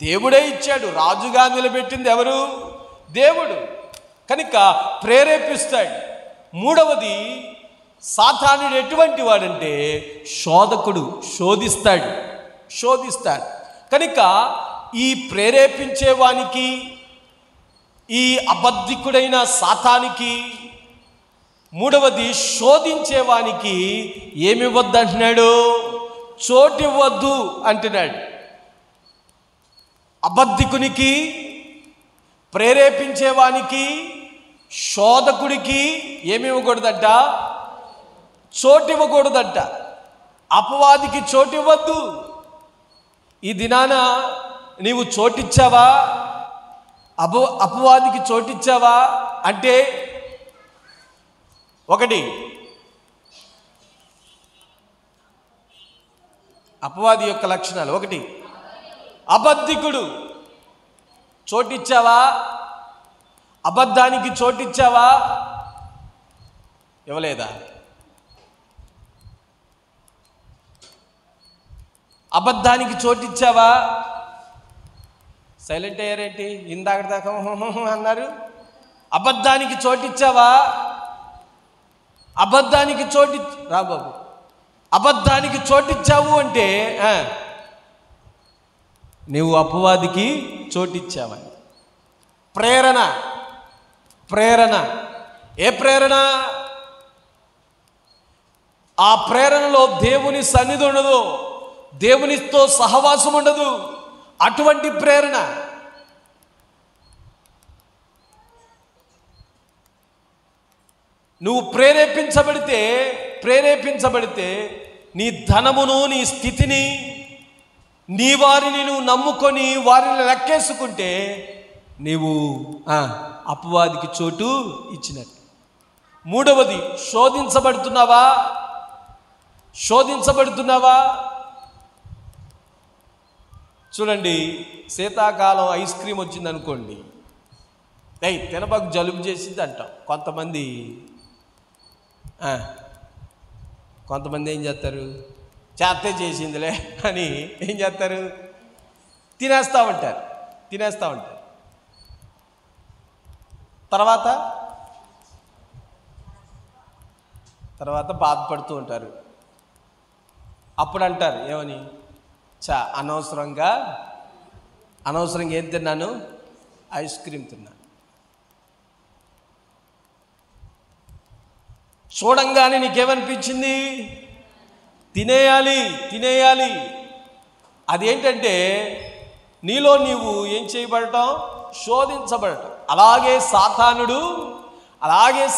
దేవుడే ఇచ్చాడు. రాజుగా నిలబెట్టింది ఎవరు? దేవుడు. కనుక ప్రేరేపిస్తాడు. మూడవది సాతానుడు ఎటువంటి వాడంటే శోధకుడు. శోధిస్తాడు. కనుక ఈ ప్రేరేపించేవానికి, ఈ అబద్ధికుడైన సాతానికి, మూడవది శోధించేవానికి ఏమివ్వద్దు అంటున్నాడు? చోటివ్వద్దు అంటున్నాడు. అబద్ధికునికి, ప్రేరేపించేవానికి, శోధకుడికి ఏమివ్వకూడదట? చోటివ్వకూడదట. అపవాదికి చోటివ్వద్దు. ఈ దినాన నీవు చోటిచ్చావా? అపవాదికి చోటిచ్చావా అంటే ఒకటి, అపవాది యొక్క లక్షణాలు. ఒకటి, అబద్ధికుడు. చోటిచ్చావా? అబద్ధానికి చోటిచ్చావా? ఇవ్వలేదా? అబద్ధానికి చోటిచ్చావా? సైలెంట్ అయ్యారేంటి? ఇందాక దాకా అన్నారు. అబద్ధానికి చోటిచ్చావా? అబద్ధానికి రాబాబు, అబద్ధానికి చోటిచ్చావు అంటే నువ్వు అపవాదికి చోటిచ్చావని. ప్రేరణ. ఏ ప్రేరణ? ఆ ప్రేరణలో దేవుని సన్నిధి ఉండదు, దేవునితో సహవాసం ఉండదు. అటువంటి ప్రేరణ. నువ్వు ప్రేరేపించబడితే నీ ధనమును, నీ స్థితిని, నీ వారిని నువ్వు నమ్ముకొని వారిని లెక్కేసుకుంటే నీవు అపవాదికి చోటు ఇచ్చినట్టు. మూడవది, శోధించబడుతున్నావా? చూడండి, శీతాకాలం ఐస్ క్రీమ్ వచ్చింది అనుకోండి, తినబాకు జలుబు చేసింది అంటాం. కొంతమంది ఏం చేస్తారు, చేస్తే చేసిందిలే అని ఏం చేస్తారు, తినేస్తూ ఉంటారు. తర్వాత బాధపడుతూ ఉంటారు. అప్పుడు అంటారు ఏమని, అనవసరంగా ఏం తిన్నాను, ఐస్ క్రీమ్ తిన్నాను. చూడంగానే నీకేమనిపించింది, తినేయాలి. అదేంటంటే నీలో నీవు ఏం చేయబడటం, శోధించబడటం. అలాగే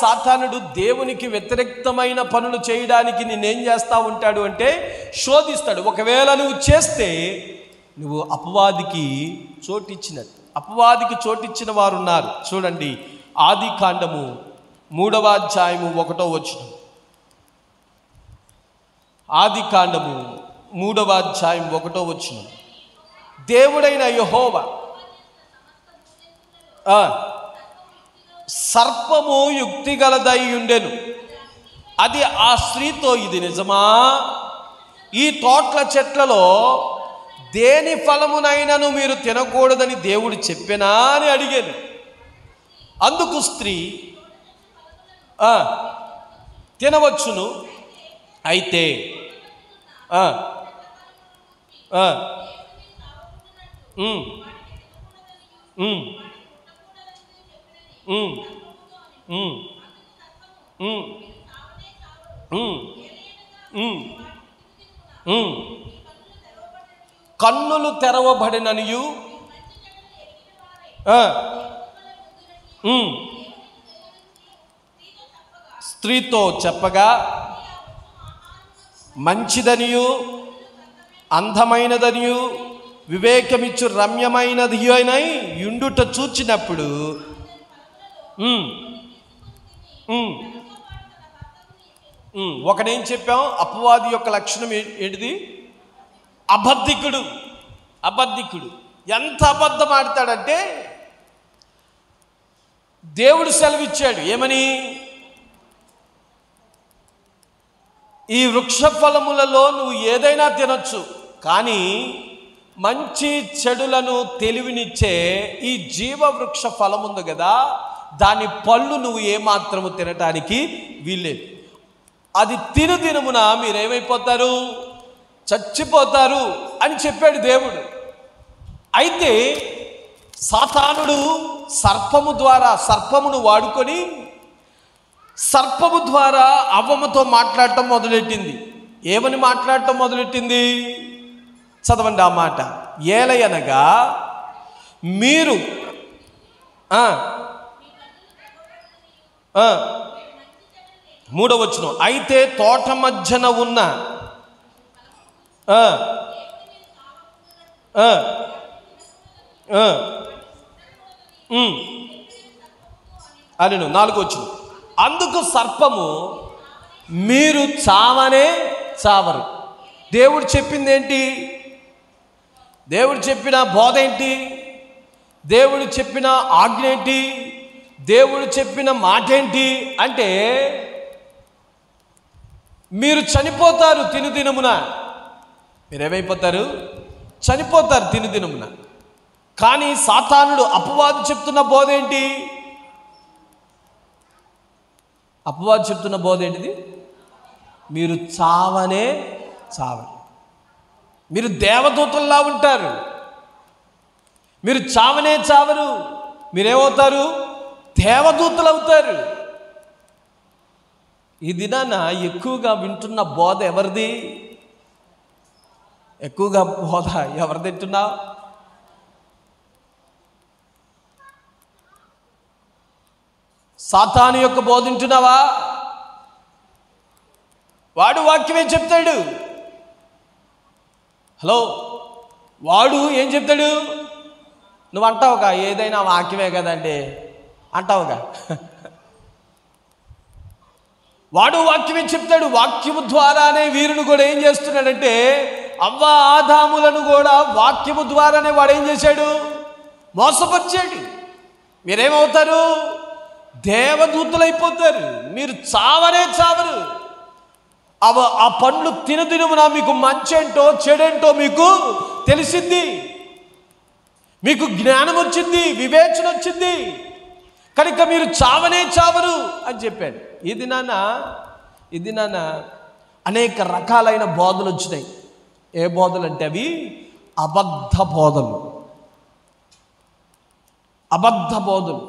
సాతానుడు దేవునికి వ్యతిరేక్తమైన పనులు చేయడానికి నేనేం చేస్తూ ఉంటాడు అంటే శోధిస్తాడు. ఒకవేళ నువ్వు చేస్తే నువ్వు అపవాదికి చోటిచ్చినట్టు. అపవాదికి చోటిచ్చిన వారు ఉన్నారు. చూడండి, ఆదికాండము 3వ అధ్యాయము 1వ వచనం. ఆదికాండము 3వ అధ్యాయం 1వ వచనం. దేవుడైన యెహోవా సర్పము యుక్తిగలదై ఉండెను, అది ఆ స్త్రీతో, ఇది నిజమా, ఈ తోటల చెట్లలో దేని ఫలమునైనను మీరు తినకూడదని దేవుడు చెప్పెనా అని అడిగాను. అందుకు స్త్రీ, తినవచ్చును, అయితే కన్నులు తెరవబడిననియు స్త్రీతో చెప్పగా, మంచిదనియు అందమైనదనియు వివేకమిచ్చు రమ్యమైనది అయినై యుండుట చూచినప్పుడు ఒకనేం చెప్పాం, అపవాది యొక్క లక్షణం ఏంటిది, అబద్ధికుడు. ఎంత అబద్ధం ఆడతాడంటే దేవుడు సెలవిచ్చాడు ఏమని, ఈ వృక్ష ఫలములలో నువ్వు ఏదైనా తినొచ్చు, కానీ మంచి చెడులను తెలివినిచ్చే ఈ జీవవృక్ష ఫలముంది కదా, దాని పళ్ళు నువ్వు ఏమాత్రము తినటానికి వీల్లేదు. అది దినమున మీరేమైపోతారు, చచ్చిపోతారు అని చెప్పాడు దేవుడు. అయితే సాతానుడు సర్పమును వాడుకొని సర్పము ద్వారా అవ్వమ్మతో మాట్లాడటం మొదలెట్టింది. ఏమని మాట్లాడటం మొదలెట్టింది, చదవండి ఆ మాట. ఏలయనగా మీరు 3వ వచనం, అయితే తోట మధ్యన ఉన్న అని 4వ వచనం, అందుకు సర్పము, మీరు చావనే చావరు. దేవుడు చెప్పింది ఏంటి, దేవుడు చెప్పిన బోధ ఏంటి, దేవుడు చెప్పిన ఆజ్ఞ ఏంటి, దేవుడు చెప్పిన మాట ఏంటి అంటే మీరు చనిపోతారు దినమున. మీరేమైపోతారు, చనిపోతారు దినమున. కానీ సాతానుడు అపవాది చెప్తున్న బోధ ఏంటి, ఏంటిది, మీరు చావనే చావరు. మీరు దేవదూతల్లా ఉంటారు, మీరు చావనే చావరు. మీరేమవుతారు, దేవదూతలు అవుతారు. ఈ దినాన ఎక్కువగా వింటున్న బోధ ఎవరిది, ఎక్కువగా బోధ ఎవరిది వింటున్నావు, సాతాను యొక్క బోధ వింటున్నావా? వాడు వాక్యమే చెప్తాడు. హలో, వాడు ఏం చెప్తాడు? నువ్వు అంటావుగా, ఏదైనా వాక్యమే కదండి అంటావుగా. వాడు వాక్యమే చెప్తాడు. వాక్యము ద్వారానే వీరుని కూడా ఏం చేస్తున్నాడంటే, అవ్వ ఆదాములను కూడా వాక్యము ద్వారానే వాడు ఏం చేశాడు? మోసపరిచాడు. మీరేమవుతారు? దేవదూతలైపోతారు. మీరు చావనే చావరు. ఆ పండ్లు తినదినమున మీకు మంచేంటో చెడేంటో మీకు తెలిసింది. మీకు జ్ఞానం వచ్చింది, వివేచన వచ్చింది, కనుక మీరు చావనే చావరు అని చెప్పాడు. ఇది నాన్న అనేక రకాలైన బోధలు వచ్చినాయి. ఏ బోధలు అంటే అవి అబద్ధ బోధలు. అబద్ధ బోధలు.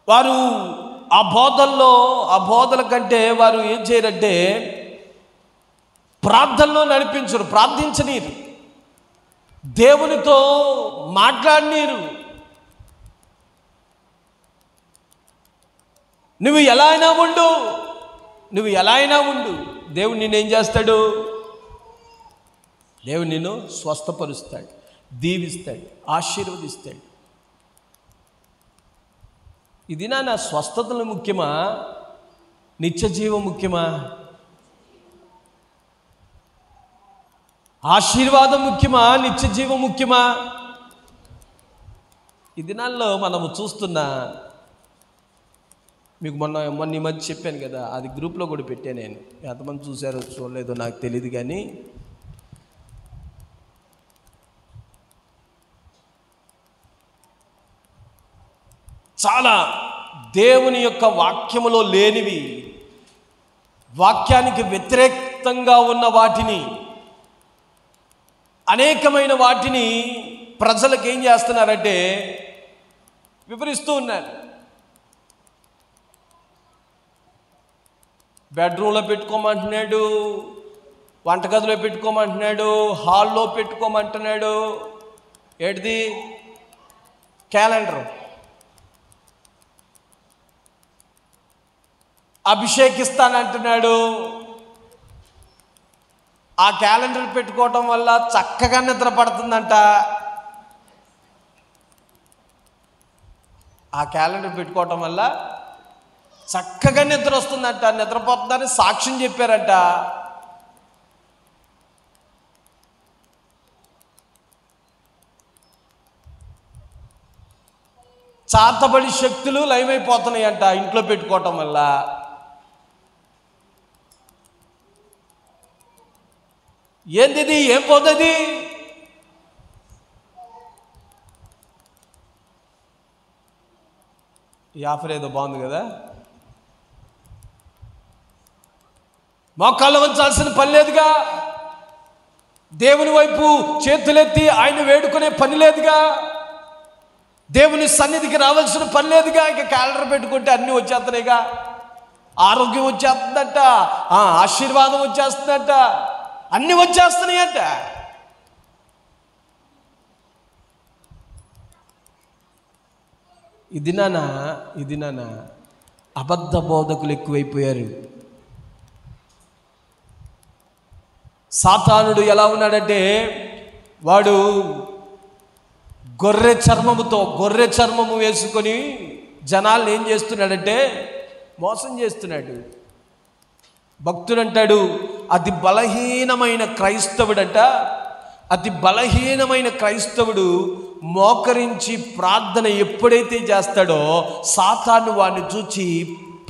వారు ఆ బోధల కంటే వారు ఏం చేయరంటే ప్రార్థనలో నడిపించరు, ప్రార్థించనీరు, దేవునితో మాట్లాడనీరు. నువ్వు ఎలా అయినా ఉండు, దేవుడు నిన్నేం చేస్తాడు? దేవుడు నిన్ను స్వస్థపరుస్తాడు, దీవిస్తాడు, ఆశీర్వదిస్తాడు. ఇది నా స్వస్థతలు ముఖ్యమా, నిత్య జీవం ముఖ్యమా? ఆశీర్వాదం ముఖ్యమా, నిత్య జీవం ముఖ్యమా? ఈ దినాల్లో మనము చూస్తున్న, మీకు మొన్న ఈ మధ్య చెప్పాను కదా, అది గ్రూప్లో కూడా పెట్టాను నేను. ఎంతమంది చూసారో చూడలేదో నాకు తెలియదు, కానీ చాలా దేవుని యొక్క వాక్యములో లేనివి, వాక్యానికి వ్యతిరేకంగా ఉన్న వాటిని, అనేకమైన వాటిని ప్రజలకు ఏం చేస్తున్నారంటే వివరిస్తూ ఉన్నారు. బెడ్రూమ్లో పెట్టుకోమంటున్నాడు, వంటగదిలో పెట్టుకోమంటున్నాడు, హాల్లో పెట్టుకోమంటున్నాడు. ఏంటిది? క్యాలెండర్. అభిషేకిస్తానంటున్నాడు. ఆ క్యాలెండర్ పెట్టుకోవటం వల్ల చక్కగా నిద్ర పడుతుందంట. ఆ క్యాలెండర్ పెట్టుకోవటం వల్ల చక్కగా నిద్ర వస్తుందంట, నిద్రపోతుందని సాక్ష్యం చెప్పారంట. చాతబడి శక్తులు లయమైపోతున్నాయంట ఇంట్లో పెట్టుకోవటం వల్ల. ఏంది? ఏం పోతుంది? ఈ ఆఫర్ ఏదో బాగుంది కదా. మోకాళ్ళు వంచాల్సిన పని లేదుగా, దేవుని వైపు చేతులెత్తి ఆయన వేడుకునే పని లేదుగా, దేవుని సన్నిధికి రావాల్సిన పని లేదుగా. ఇక క్యాలెండర్ పెట్టుకుంటే అన్నీ వచ్చేస్తున్నాయిగా. ఆరోగ్యం వచ్చేస్తుందంట, ఆశీర్వాదం వచ్చేస్తుందంట, అన్నీ వచ్చేస్తున్నాయంట. ఇది నాన్న అబద్ధ బోధకులు ఎక్కువైపోయారు. సాతానుడు ఎలా ఉన్నాడంటే, వాడు గొర్రె చర్మము వేసుకొని జనాల్ని ఏం చేస్తున్నాడంటే మోసం చేస్తున్నాడు. భక్తుడు అంటాడు, అతి బలహీనమైన క్రైస్తవుడు మోకరించి ప్రార్థన ఎప్పుడైతే చేస్తాడో సాతాను వాడిని చూచి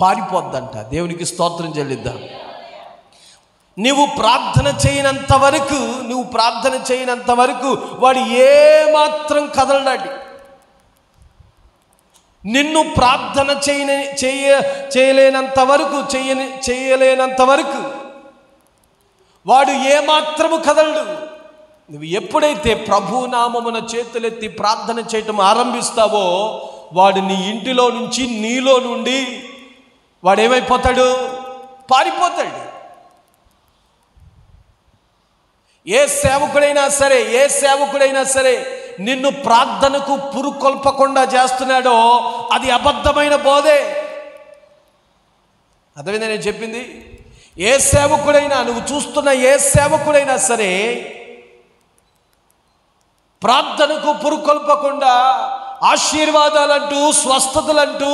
పారిపోద్దంట. దేవునికి స్తోత్రం చెల్లిద్దాం. నువ్వు ప్రార్థన చేయనంత వరకు వాడు ఏమాత్రం కదలడాడు. నిన్ను ప్రార్థన చేయలేనంత వరకు వాడు ఏమాత్రము కదలడు. నువ్వు ఎప్పుడైతే ప్రభు నామమున చేతులెత్తి ప్రార్థన చేయటం ఆరంభిస్తావో వాడు నీ ఇంటిలో నుంచి, నీలో నుండి వాడేమైపోతాడు? పారిపోతాడు. ఏ సేవకుడైనా సరే నిన్ను ప్రార్థనకు పురుకొల్పకుండా చేస్తున్నాడో అది అబద్ధమైన బోధే. అర్థమైందా నేను చెప్పింది? ఏ సేవకుడైనా, నువ్వు చూస్తున్న ఏ సేవకుడైనా సరే ప్రార్థనకు పురుకొల్పకుండా ఆశీర్వాదాలంటూ, స్వస్థతలంటూ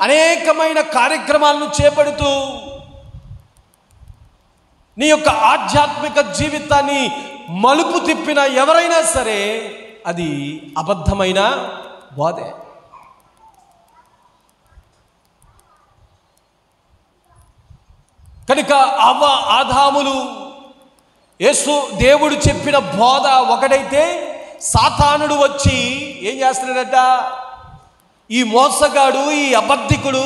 అనేకమైన కార్యక్రమాలను చేపడుతూ నీ యొక్క ఆధ్యాత్మిక జీవితాన్ని మలుపు తిప్పిన ఎవరైనా సరే అది అబద్ధమైన బోధే. కనుక అవ్వ ఆదాములు యేసు దేవుడు చెప్పిన బోధ ఒకటైతే, సాతానుడు వచ్చి ఏం చేస్తున్నాడట? ఈ మోసగాడు, ఈ అబద్ధికుడు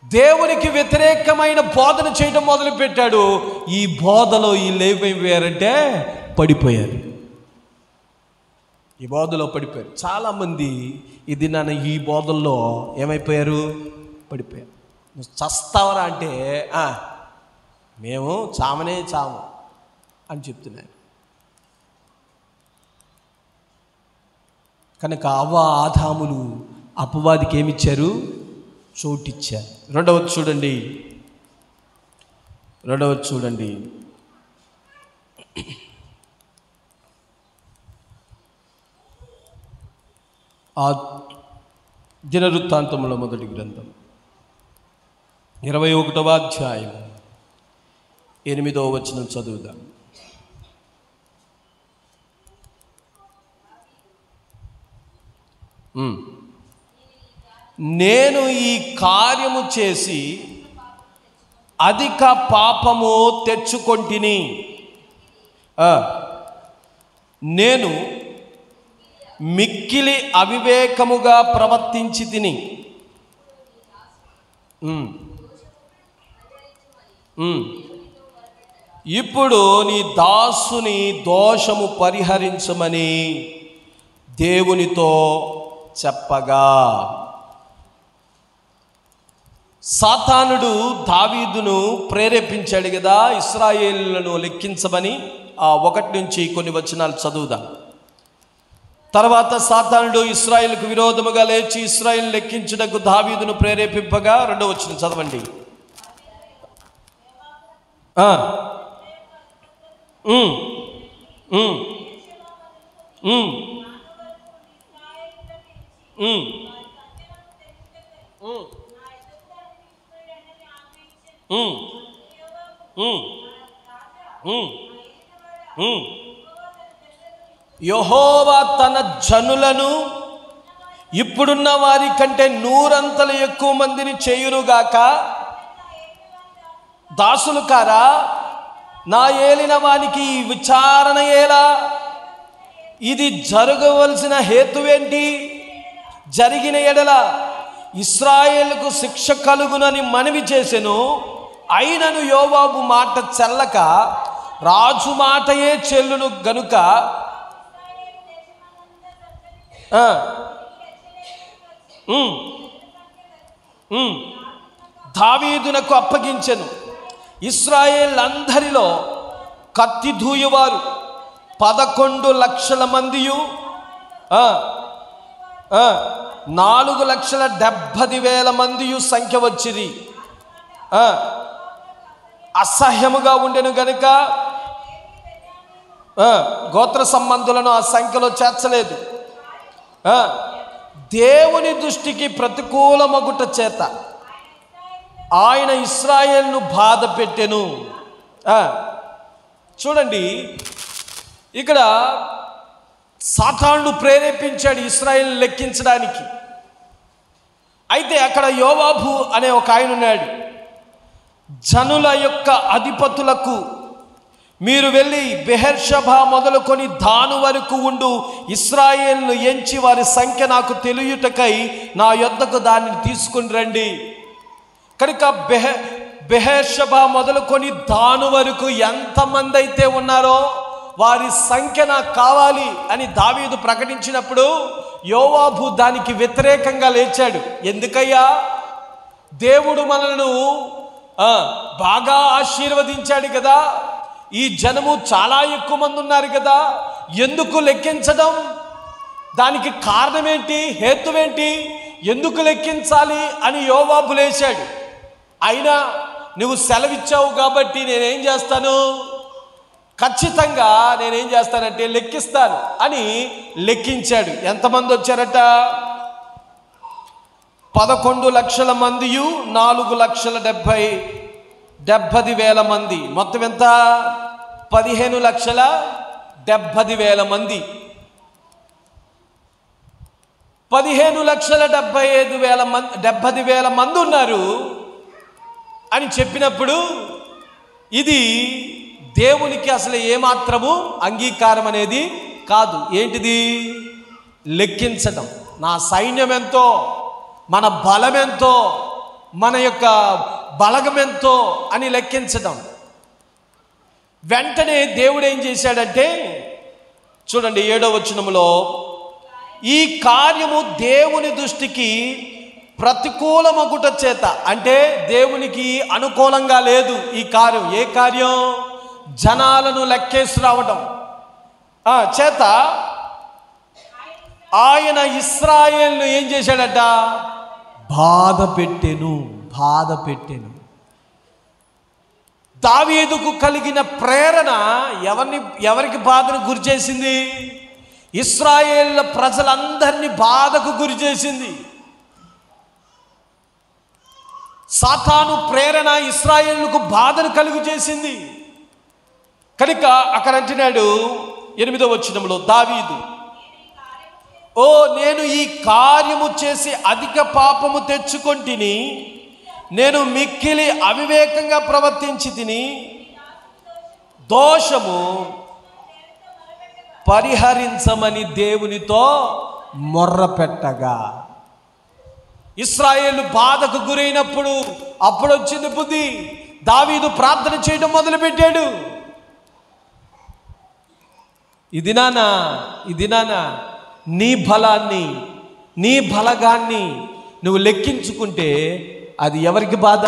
దేవునికి వ్యతిరేకమైన బోధన చేయడం మొదలుపెట్టాడు. ఈ బోధలో వీళ్ళు ఏమైపోయారంటే పడిపోయారు. ఈ బోధలో పడిపోయారు. చాలామంది ఇది నన్ను ఈ బోధల్లో ఏమైపోయారు? పడిపోయారు. నువ్వు చస్తావరా అంటే మేము చామనే చాము అని చెప్తున్నాను. కనుక అవ్వ ఆదాములు అపవాదికి ఏమిచ్చారు? చోటిచ్చారు. రెండవది చూడండి. ఆ దినవృత్తాంతముల మొదటి గ్రంథం 21వ అధ్యాయం 8వ వచనం చదువుదాం. నేను ఈ కార్యము చేసి అధిక పాపము తెచ్చుకొంటిని. నేను మిక్కిలి అవివేకముగా ప్రవర్తించి తిని. ఇప్పుడు నీ దాసుని దోషము పరిహరించమని దేవునితో చెప్పగా, సాతానుడు దావీదును ప్రేరేపించాడు కదా ఇశ్రాయేలులను లెక్కించమని. 1 నుంచి కొన్ని వచనాలు చదువుదాం. తర్వాత సాతానుడు ఇశ్రాయేలుకు విరోధముగా లేచి ఇశ్రాయేలు లెక్కించుటకు దావీదును ప్రేరేపింపగా 2వ వచనం చదవండి. యెహోవా తన జనులను ఇప్పుడున్న వారి కంటే 100 ఎక్కువ మందిని చేయునుగాక. దాసులు కారా, నా ఏలిన వానికి విచారణ ఎలా? ఇది జరగవలసిన హేతువేంటి? జరిగిన ఎడల ఇశ్రాయేలుకు శిక్ష కలుగునని మనవి చేసెను. అయినను యోవాబు మాట చెల్లక రాజు మాటయే చెల్లును గనుక దావీదునకు అప్పగించెను. ఇశ్రాయేల్ అందరిలో కత్తి దూయువారు 11 లక్షల మందియు 4,70,000 మందియు సంఖ్య వచ్చింది. అసహ్యముగా ఉండెను గనుక గోత్ర సంబంధులను ఆ సంఖ్యలో చేర్చలేదు. దేవుని దృష్టికి ప్రతికూలమగుట చేత ఆయన ఇశ్రాయేలును బాధ పెట్టెను. చూడండి, ఇక్కడ సాతానుడు ప్రేరేపించాడు ఇశ్రాయేలును లెక్కించడానికి. అయితే అక్కడ యోవాబు అనే ఒక ఆయన ఉన్నాడు. జనుల యొక్క అధిపతులకు, మీరు వెళ్ళి బెహెర్షెబా మొదలుకొని దాను వరకు ఉండు ఇశ్రాయేలును ఎంచి వారి సంఖ్య నాకు తెలియుటకై నా యొద్దకు దానిని తీసుకుని రండి. కనుక బెహెర్షెబా మొదలుకొని దాను వరకు ఎంతమంది అయితే ఉన్నారో వారి సంఖ్య నాకు కావాలి అని దావీదు ప్రకటించినప్పుడు యోవాబు దానికి వ్యతిరేకంగా లేచాడు. ఎందుకయ్యా? దేవుడు మనలను బాగా ఆశీర్వదించాడు కదా, ఈ జనము చాలా ఎక్కువ మంది ఉన్నారు కదా, ఎందుకు లెక్కించడం? దానికి కారణమేంటి, హేతువేంటి, ఎందుకు లెక్కించాలి అని యోవాబు లేచాడు. అయినా నువ్వు సెలవిచ్చావు కాబట్టి నేనేం చేస్తాను, ఖచ్చితంగా నేనేం చేస్తానంటే లెక్కిస్తాను అని లెక్కించాడు. ఎంతమంది వచ్చారట? 11 లక్షల మందియు 4,70,000 మంది. మొత్తం ఎంత? 15,70,000 మంది. 15,70,000 మంది ఉన్నారు అని చెప్పినప్పుడు ఇది దేవునికి అసలు ఏమాత్రము అంగీకారం అనేది కాదు. ఏంటిది? లెక్కించడం. నా సైన్యం ఎంతో, మన బలం ఎంతో, మన యొక్క బలగం ఎంతో అని లెక్కించడం. వెంటనే దేవుడు ఏం చేశాడంటే, చూడండి 7వ వచనములో, ఈ కార్యము దేవుని దృష్టికి ప్రతికూలమగుట చేత, అంటే దేవునికి అనుకూలంగా లేదు ఈ కార్యం. ఏ కార్యం? జనాలను లెక్కేసి రావడం చేత ఆయన ఇశ్రాయేలును ఏం చేశాడట? బాధ పెట్టెను. దావీదుకు కలిగిన ప్రేరణ ఎవరికి బాధను గురి చేసింది? ఇశ్రాయేలు ప్రజలందరినీ బాధకు గురి చేసింది. సాతాను ప్రేరణ ఇశ్రాయేలుకు బాధను కలుగు చేసింది. కనుక అక్కడ అంటున్నాడు 8వ వచనంలో, దావీదు, ఓ నేను ఈ కార్యము చేసి అధిక పాపము తెచ్చుకొంటిని, నేను మిక్కిలి అవివేకంగా ప్రవర్తించి తిని, దోషము పరిహరించమని దేవునితో మొర్రపెట్టగా. ఇశ్రాయేలు బాధకు గురైనప్పుడు అప్పుడు వచ్చింది బుద్ధి. దావీదు ప్రార్థన చేయడం మొదలుపెట్టాడు. ఇది నానా నీ బలాన్ని, నీ బలగాన్ని నువ్వు లెక్కించుకుంటే అది ఎవరికి బాధ?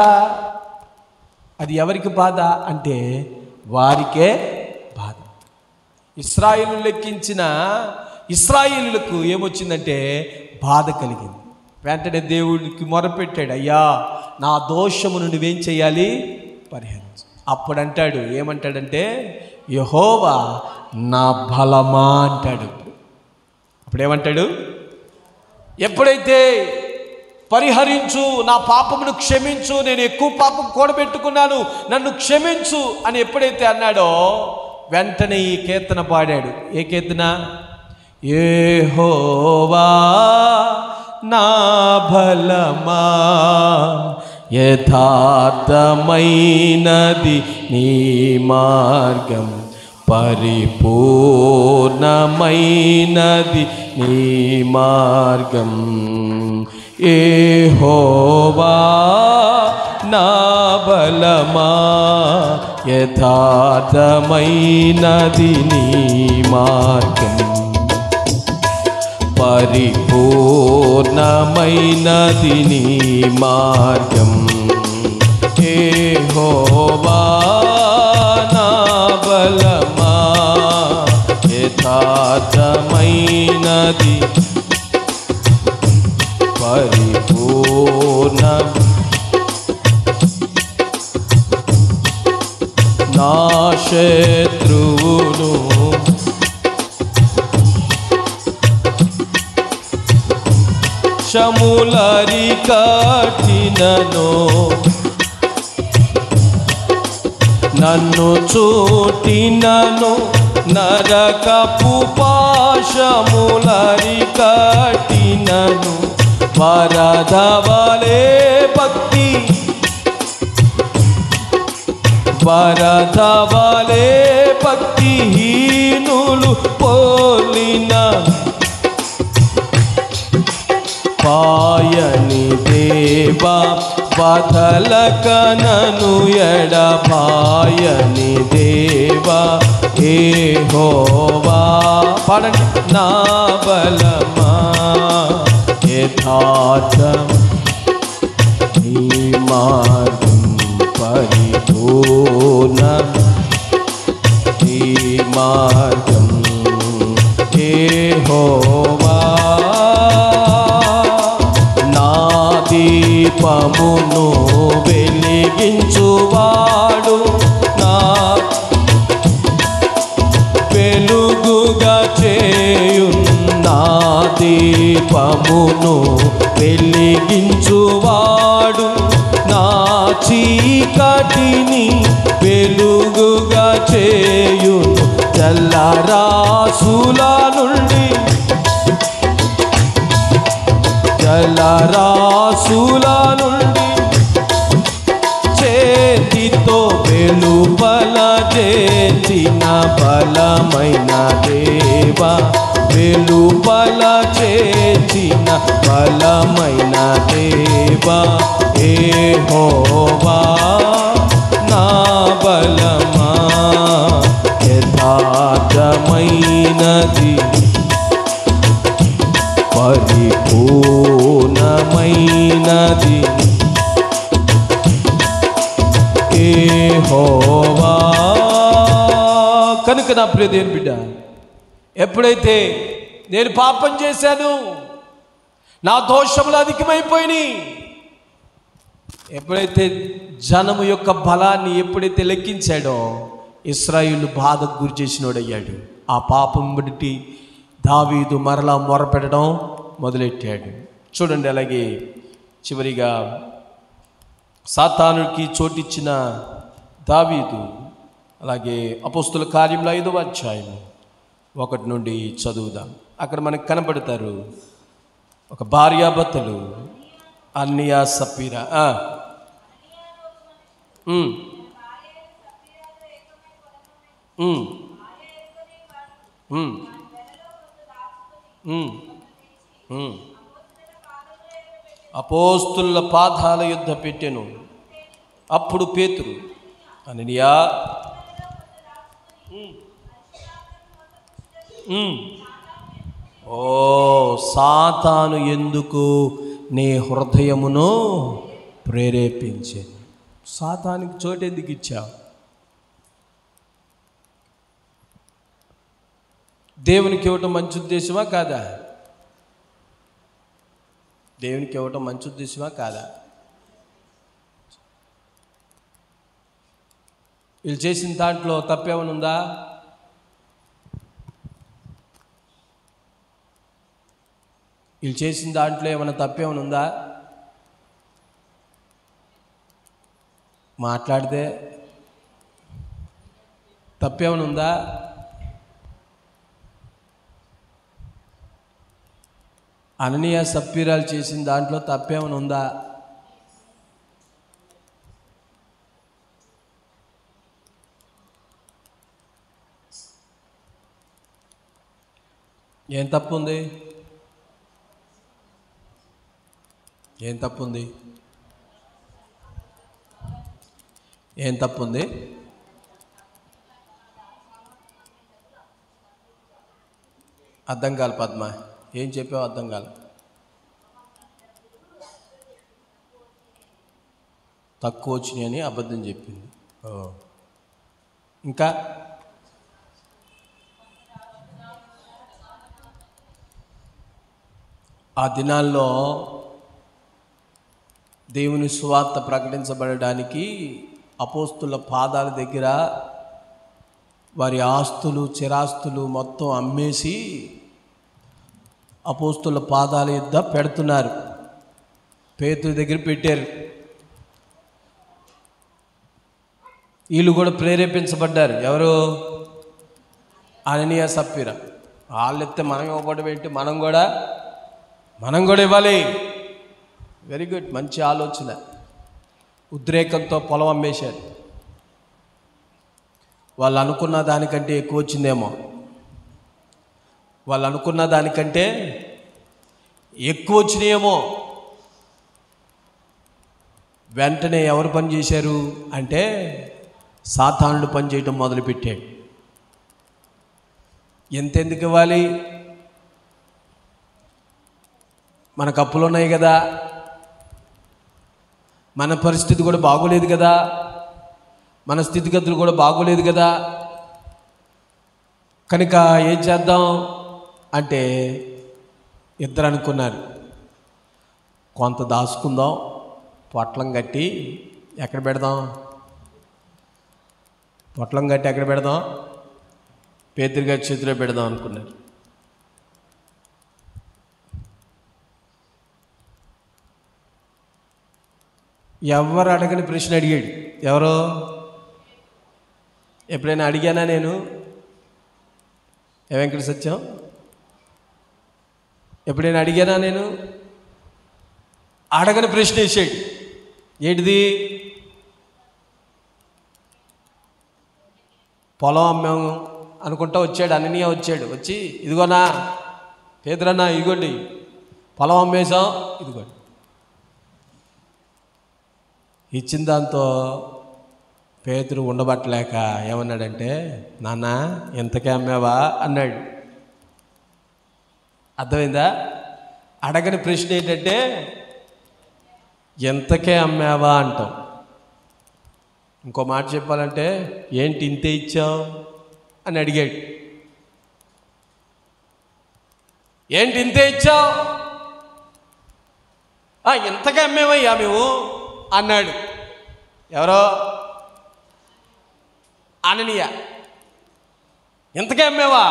అంటే వారికే బాధ. ఇశ్రాయేలు లెక్కించిన ఇశ్రాయేలులకు ఏమొచ్చిందంటే బాధ కలిగింది. వెంటనే దేవుడికి మొరపెట్టాడు, అయ్యా నా దోషమును నువ్వేం చేయాలి? పరిహరించు. అప్పుడు అంటాడు, ఏమంటాడంటే, యెహోవా నా బలమా అంటాడు. అప్పుడేమంటాడు? ఎప్పుడైతే పరిహరించు, నా పాపమును క్షమించు, నేను ఎక్కువ పాపం కూడబెట్టుకున్నాను, నన్ను క్షమించు అని ఎప్పుడైతే అన్నాడో వెంటనే ఈ కీర్తన పాడాడు. ఏ కీర్తన? యెహోవా నా బలమా, యథార్థమైనది నీ మార్గం, పరిపూర్ణమైనది నీ మార్గం. యెహోవా నా బలమా, యథార్థమైనది నీ మార్గం, పరిపూర్ణమైనది నీ మార్గం. యెహోవా నా బలమా, యథార్థమైనది పరిపూర్ణ. నా శత్రువును శములరి కఠినను, నన్ను చూటినను నరకపు పాశములరి కఠినను, వరదవలే భక్తి, వరదవలే భక్తిహీనులు పోలిన పాయని దేవా, వదలకనను ఎడబాయని దేవా, యెహోవా పాడండి. నా బలమా, యథార్థం నీ మార్గం, పరిపూర్ణ నీ మార్గం. వెలుగుగా చేయున్నా దీపమును వెలిగించువాడు నా చీకటిని వెలుగుగా చేయును జలరాశుల నుండి చేతితో వెలుపల చేసిన బలమైన దేవా వెలుపల చేసిన బలమైన దేవా యెహోవా నా బలమా యథార్థమైనది పరిపూర్ణమైనది యెహోవా. కనుక నా ప్రియ దేవుని బిడ్డ, ఎప్పుడైతే నేను పాపం చేశాను, నా దోషములు అధికమైపోయినాయి, ఎప్పుడైతే జనము యొక్క బలాన్ని ఎప్పుడైతే లెక్కించాడో ఇశ్రాయేలు బాధకు గురి చేసినోడయ్యాడు. ఆ పాపం బట్టి దావీదు మరలా మొరపెట్టడం మొదలెట్టాడు. చూడండి, అలాగే చివరిగా సాతానుడికి చోటిచ్చిన దావీదు, అలాగే అపోస్తుల కార్యముల 5వ అధ్యాయం 1 నుండి చదువుదాం. అక్కడ మనకు కనబడతారు ఒక భార్యాభర్తలు అన్నియా సప్పీరా. అపోస్తుల పాదాల యుద్ధ పెట్టెను. అప్పుడు పేతురు అననీయా ఓ సాతాను ఎందుకు నీ హృదయమును ప్రేరేపించాను? సాతానికి చోటు ఎందుకు ఇచ్చావు? దేవునికి ఇవ్వటం మంచి ఉద్దేశమా కాదా? దేవునికి ఇవ్వటం మంచి ఉద్దేశమా కాదా? వీళ్ళు చేసిన దాంట్లో తప్పేమైనా ఉందా? వీళ్ళు చేసిన దాంట్లో ఏమైనా తప్పేమైనా ఉందా? మాట్లాడితే తప్పేమైనా ఉందా? అననీయ సప్పీరాలు చేసిన దాంట్లో తప్పేమైనా ఉందా? ఏం తప్పు ఉంది? ఏం తప్పు ఉంది? ఏం తప్పు ఉంది? అర్థం కాదు పద్మ, ఏం చెప్పావు? అర్థం కాదు. తక్కువ వచ్చినాయి అని అబద్ధం చెప్పింది. ఇంకా ఆ దినాల్లో దేవుని సువార్త ప్రకటించబడడానికి అపోస్తుల పాదాల దగ్గర వారి ఆస్తులు చిరాస్తులు మొత్తం అమ్మేసి అపోస్తుల పాదాల యొద్ద పెడుతున్నారు. పేతురు దగ్గర పెట్టారు. వీళ్ళు కూడా ప్రేరేపించబడ్డారు. ఎవరు? అననీయ సప్పీరా. వాళ్ళు ఎత్తే మనం ఇవ్వబడి పెట్టి మనం కూడా ఇవ్వాలి. వెరీ గుడ్, మంచి ఆలోచన. ఉద్రేకంతో పొలం అమ్మేశారు. వాళ్ళు అనుకున్న దానికంటే ఎక్కువ వచ్చిందేమో. వాళ్ళు అనుకున్న దానికంటే ఎక్కువ వచ్చినాయేమో. వెంటనే ఎవరు పని చేశారు అంటే సాతానుడు పని చేయటం మొదలుపెట్టాడు. ఎంతెందుకు ఇవ్వాలి? మనకు అప్పులు ఉన్నాయి కదా, మన పరిస్థితి కూడా బాగోలేదు కదా, మన స్థితిగతులు కూడా బాగోలేదు కదా, కనుక ఏం చేద్దాం అంటే ఇద్దరు అనుకున్నారు, కొంత దాచుకుందాం, పొట్లం కట్టి ఎక్కడ పెడదాం? పొట్లం కట్టి ఎక్కడ పెడదాం? పేతురు గారి చేతిలో పెడదాం అనుకున్నారు. ఎవరు అడగని ప్రశ్న అడిగాడు. ఎవరో ఎప్పుడైనా అడిగానా నేను? వెంకట సత్యం, ఎప్పుడైనా అడిగానా నేను? అడగని ప్రశ్న వేసాడు. ఏంటిది? పొలం అమ్మాము అనుకుంటా వచ్చాడు. అననీయ వచ్చాడు. వచ్చి, ఇదిగోనా పేతురన్నా, ఇదిగోండి పొలం అమ్మేశాం, ఇదిగోండి. ఇచ్చిన దాంతో పేతురు ఉండబట్టలేక ఏమన్నాడంటే, నాన్న ఎంతకే అమ్మావా అన్నాడు. అర్థమైందా? అడగని ప్రశ్న ఏంటంటే ఎంతకే అమ్మావా అంటాం. ఇంకో మాట చెప్పాలంటే, ఏంటి ఇంతే ఇచ్చావు అని అడిగాడు. ఏంటి ఇంతే ఇచ్చావు? ఎంతకే అమ్మేవయ్యా మేము అన్నాడు. ఎవరో? అననీయ. ఎంతకే అమ్మేవా?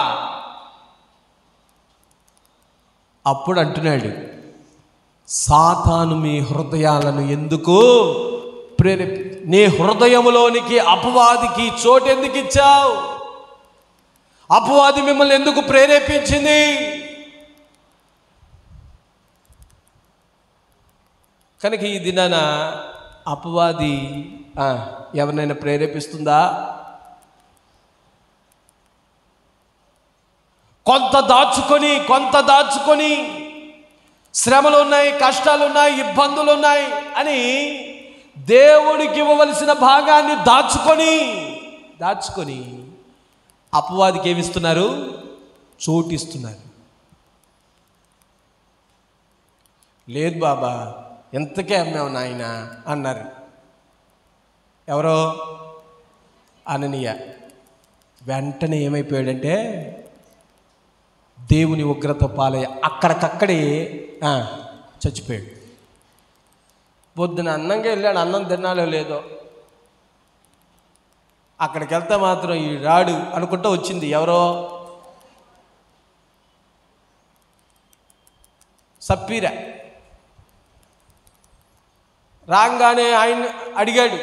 అప్పుడు అంటున్నాడు, సాతాను మీ హృదయాలను ఎందుకు నీ హృదయములోనికి అపవాదికి చోటు ఎందుకు ఇచ్చావు? అపవాది మిమ్మల్ని ఎందుకు ప్రేరేపించింది? కనుక ఈ దినాన అపవాది ఎవరినైనా ప్రేరేపిస్తుందా? కొంత దాచుకొని శ్రమలు ఉన్నాయి, కష్టాలు ఉన్నాయి, ఇబ్బందులు ఉన్నాయి అని దేవుడికి ఇవ్వవలసిన భాగాన్ని దాచుకొని అపవాదికి ఏమిస్తున్నారు? చోటిస్తున్నారు. లేదు బాబా, ఎంతకే అమ్మావు నాయన అన్నారు. ఎవరో? అననీయ. వెంటనే ఏమైపోయాడంటే దేవుని ఉగ్రత పాలయ్య అక్కడికక్కడే చచ్చిపోయాడు. పొద్దున అన్నంగా వెళ్ళాడు. అన్నం తినాలో లేదో, అక్కడికి వెళ్తే మాత్రం ఈ రాడు అనుకుంటూ వచ్చింది. ఎవరో? సప్పీరా. రాగానే ఆయన అడిగాడు.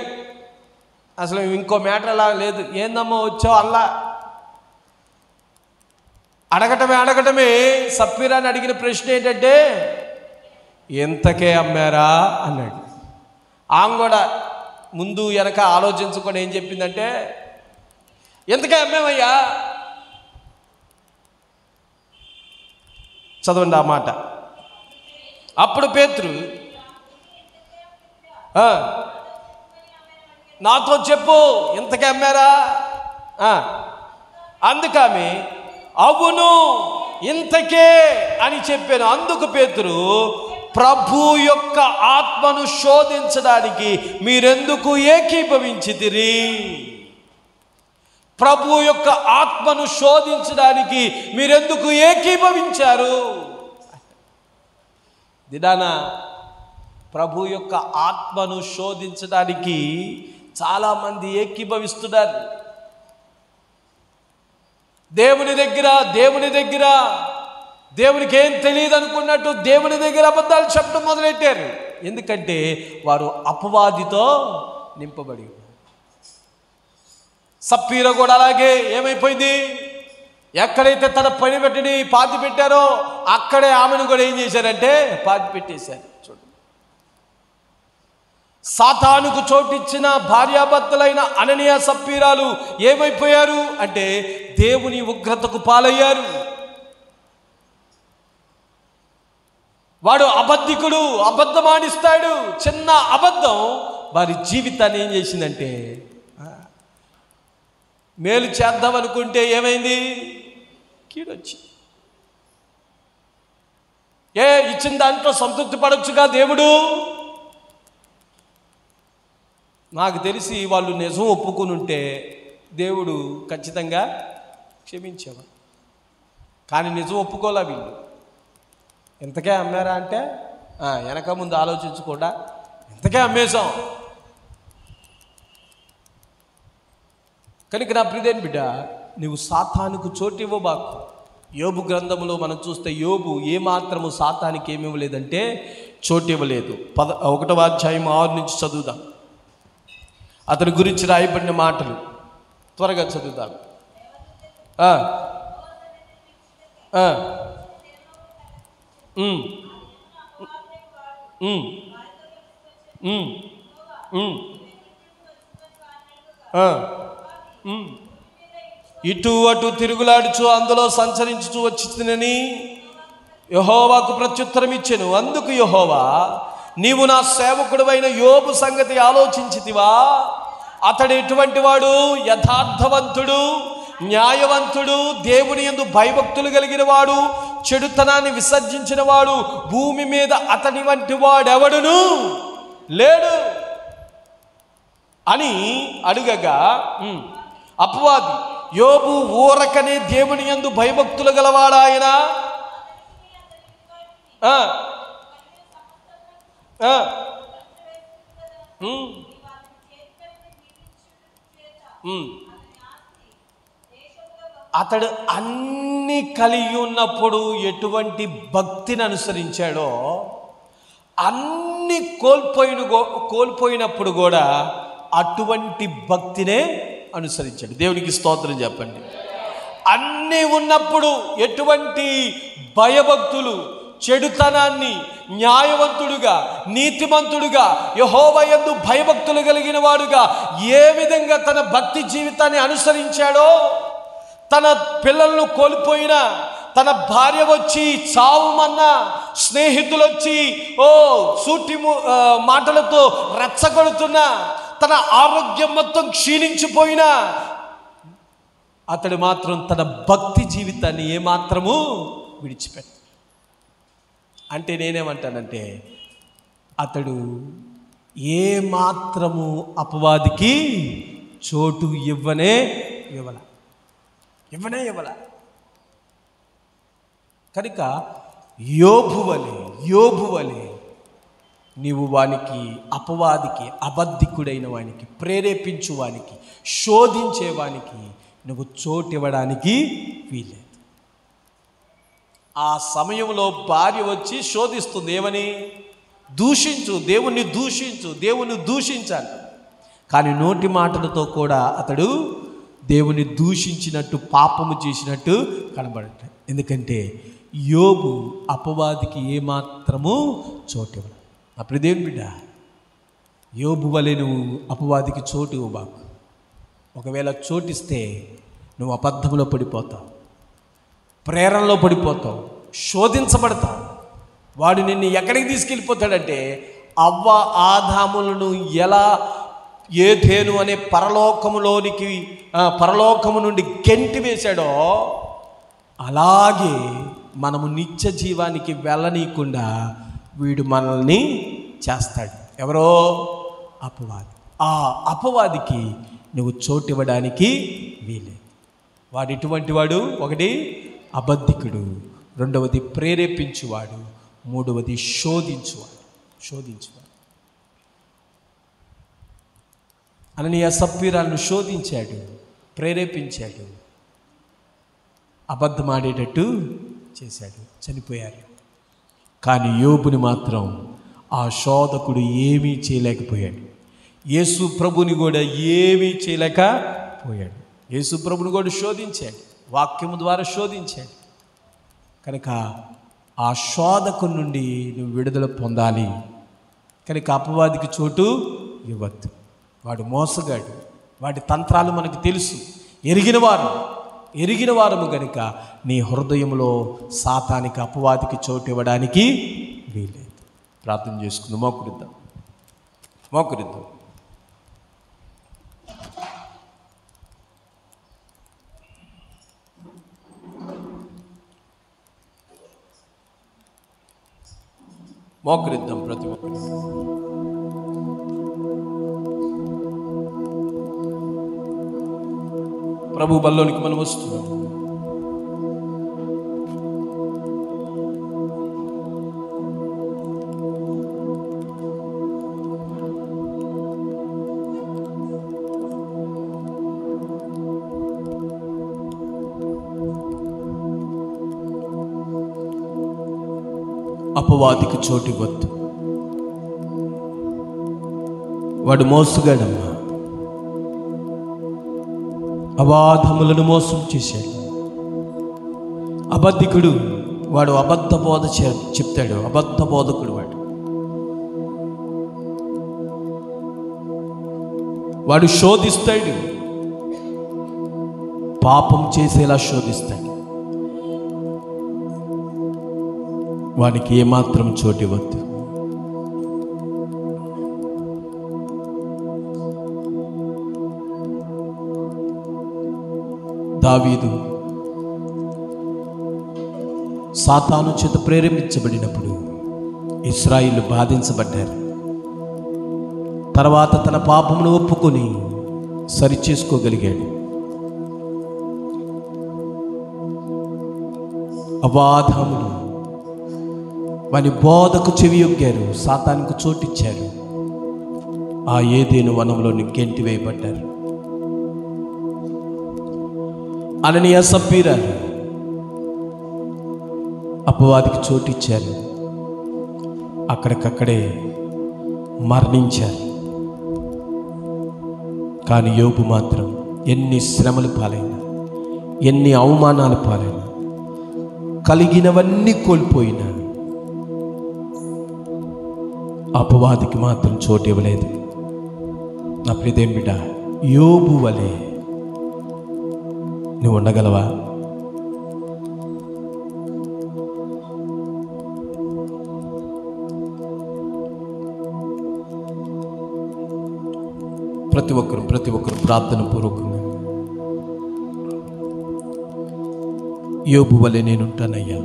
అసలు ఇంకో మ్యాటర్ అలా లేదు. ఏందమ్మా వచ్చావు? అల్లా అడగటమే. సప్పీరాని అడిగిన ప్రశ్న ఏంటంటే ఎంతకే అమ్మారా అన్నాడు. ఆమె కూడా ముందు వెనక ఆలోచించుకొని ఏం చెప్పిందంటే, ఎంతకే అమ్మామయ్యా. చదవండి ఆ మాట. అప్పుడు పేతురు, నాతో చెప్పు, ఎంతకే అమ్మారా? అందుకని అవును ఇంతకే అని చెప్పాను. అందుకు పేతురు, ప్రభు యొక్క ఆత్మను శోధించడానికి మీరెందుకు ఏకీభవించితిరి? ప్రభు యొక్క ఆత్మను శోధించడానికి మీరెందుకు ఏకీభవించారు? దినాన ప్రభు యొక్క ఆత్మను శోధించడానికి చాలామంది ఏకీభవిస్తున్నారు. దేవుని దగ్గర దేవునికి ఏం తెలియదు అనుకున్నట్టు దేవుని దగ్గర అబద్ధాలు చెప్పడం మొదలెట్టారు. ఎందుకంటే వారు అపవాదితో నింపబడి. సప్పీర కూడా అలాగే ఏమైపోయింది? ఎక్కడైతే తన పని పెట్టిని పాతి పెట్టారో అక్కడే ఆమెను కూడా ఏం చేశారంటే పాతి పెట్టేశారు. చూడండి, సాతానుకు చోటిచ్చిన భార్యాభర్తలైన అననీయ సప్పీరాలు ఏమైపోయారు అంటే దేవుని ఉగ్రతకు పాలయ్యారు. వాడు అబద్ధికుడు, అబద్ధమాడిస్తాడు. చిన్న అబద్ధం వారి జీవితాన్ని ఏం చేసిందంటే, మేలు చేద్దాం అనుకుంటే ఏమైంది? కీడొచ్చి. ఇచ్చిన దాంట్లో సంతృప్తి పడొచ్చుగా దేవుడు. నాకు తెలిసి వాళ్ళు నిజం ఒప్పుకుని ఉంటే దేవుడు ఖచ్చితంగా క్షమించేవాడు. కానీ నిజం ఒప్పుకోలే వీళ్ళు. ఎంతకే అమ్మారా అంటే వెనక ముందు ఆలోచించకుండా ఎంతకే అమ్మేశాం. కనుక నా ప్రియమైన బిడ్డ, నువ్వు సాతానుకు చోటు ఇవ్వబాకు. యోబు గ్రంథంలో మనం చూస్తే యోబు ఏమాత్రము సాతానికి ఏమి ఇవ్వలేదంటే చోటు ఇవ్వలేదు. 1వ అధ్యాయం 6 నుంచి చదువుదాం. అతని గురించి రాయబడిన మాటలు త్వరగా చదువుదాం. ఇటు అటు తిరుగులాడుచు అందులో సంచరించుచు వచ్చి తినని యెహోవాకు ప్రత్యుత్తరం ఇచ్చెను. అందుకు యెహోవా, నీవు నా సేవకుడైన యోబు సంగతి ఆలోచించితివా? అతడు ఎటువంటి వాడు? యథార్థవంతుడు, న్యాయవంతుడు, దేవుని యందు భయభక్తులు కలిగిన వాడు, చెడుతనాన్ని విసర్జించిన వాడు. భూమి మీద అతని వంటి వాడెవడును లేడు అని అడుగగా, అపవాది, యోబు ఊరకనే దేవుని యందు భయభక్తులు గలవాడాయన. అతడు అన్ని కలిగి ఉన్నప్పుడు ఎటువంటి భక్తిని అనుసరించాడో, అన్ని కోల్పోయినప్పుడు కూడా అటువంటి భక్తినే అనుసరించాడు. దేవునికి స్తోత్రం చెప్పండి. అన్నీ ఉన్నప్పుడు ఎటువంటి భయభక్తులు, చెడుతనాన్ని న్యాయవంతుడుగా, నీతిమంతుడుగా, యెహోవా యందు భయభక్తులు కలిగిన వాడుగా ఏ విధంగా తన భక్తి జీవితాన్ని అనుసరించాడో, తన పిల్లలను కోల్పోయినా, తన భార్య వచ్చి చావుమన్నా, స్నేహితులు వచ్చి సూటి మాటలతో రెచ్చగొడుతున్నా, తన ఆరోగ్యం మొత్తం క్షీణించిపోయినా, అతడు మాత్రం తన భక్తి జీవితాన్ని ఏమాత్రము విడిచిపెట్ట. అంటే నేనేమంటానంటే, అతడు ఏమాత్రము అపవాదికి చోటు ఇవ్వనే ఇవ్వల. కనుక యోబు వలె నీవు వానికి, అపవాదికి, అబద్ధికుడైన వానికి, ప్రేరేపించువానికి, శోధించేవానికి నువ్వు చోటు ఇవ్వడానికి వీలేదు. ఆ సమయంలో భార్య వచ్చి శోధిస్తుంది. ఏమని? దూషించు, దేవుణ్ణి దూషించాలి. కానీ నోటి మాటలతో కూడా అతడు దేవుని దూషించినట్టు, పాపము చేసినట్టు కనబడట. ఎందుకంటే యోబు అపవాదికి ఏమాత్రము చోటు ఇవ్వడు. అప్పుడు దేవుని బిడ్డ, యోబు వలె నువ్వు అపవాదికి చోటు ఇవ్వబాకు. ఒకవేళ చోటిస్తే నువ్వు అబద్ధంలో పడిపోతావు, ప్రేరణలో పడిపోతావు, శోధించబడతావు. వాడు నిన్ను ఎక్కడికి తీసుకెళ్ళిపోతాడంటే, అవ్వ ఆదాములను ఎలా ఏదేను అనే పరలోకము నుండి గెంటి వేశాడో, అలాగే మనము నిత్య జీవానికి వెళ్ళనీయకుండా వీడు మనల్ని చేస్తాడు. ఎవరో? అపవాది. ఆ అపవాదికి నువ్వు చోటు ఇవ్వడానికి వీలే. వాడు ఎటువంటి వాడు? ఒకటి అబద్ధికుడు, రెండవది ప్రేరేపించువాడు, మూడవది శోధించువాడు. అననీయ సప్పీరాలను శోధించాడు, ప్రేరేపించాడు, అబద్ధమాడేటట్టు చేశాడు, చనిపోయారు. కానీ యోబుని మాత్రం ఆ శోధకుడు ఏమీ చేయలేకపోయాడు. యేసు ప్రభుని కూడా ఏమీ చేయలేకపోయాడు. యేసు ప్రభుని కూడా శోధించాడు, వాక్యము ద్వారా శోధించాడు. కనుక ఆ శోధకు నుండి నువ్వు విడుదల పొందాలి. కనుక అపవాదికి చోటు ఇవ్వద్దు. వాడు మోసగాడు, వాడి తంత్రాలు మనకు తెలుసు. ఎరిగిన వారము గనుక నీ హృదయంలో సాతానికి, అపవాదికి చోటు ఇవ్వడానికి వీలేదు. ప్రార్థన చేసుకుందాం. మోకరిద్దాం. ప్రతి ఒక్కరు ప్రభు బల్లోనికి మనం వస్తున్నాం. అపవాదికి చోటివ్వద్దు. వాడు మోసగాడమ్మా, అబాధములను మోసం చేశాడు. అబద్ధికుడు వాడు, అబద్ధ బోధ చెప్తాడు, అబద్ధ బోధకుడు వాడు శోధిస్తాడు, పాపం చేసేలా శోధిస్తాడు. వానికి ఏమాత్రం చోటివ్వద్దు. దావీదు సాతాను చేత ప్రేరేపించబడినప్పుడు ఇశ్రాయేలు బాధించబడ్డారు. తర్వాత తన పాపమును ఒప్పుకొని సరిచేసుకోగలిగాడు. అబాధములు వాని బోధకు చెవియొగ్గారు, సాతానికి చోటిచ్చారు. ఆ ఏదేను వనంలో గెంటి వేయబడ్డారు. అననీయ సప్పీరా అపవాదికి చోటిచ్చారు, అక్కడికక్కడే మరణించారు. కానీ యోబు మాత్రం ఎన్ని శ్రమలు పాలైనా, ఎన్ని అవమానాలు పాలైనా, కలిగినవన్నీ కోల్పోయినా అపవాదికి మాత్రం చోటు ఇవ్వలేదు. నా ప్రియదేం బిడ్డ, యోబు వలె నువ్వు ఉండగలవా? ప్రతి ఒక్కరు ప్రార్థన పూర్వకంగా యోబు వలె నేనుంటానయ్యా.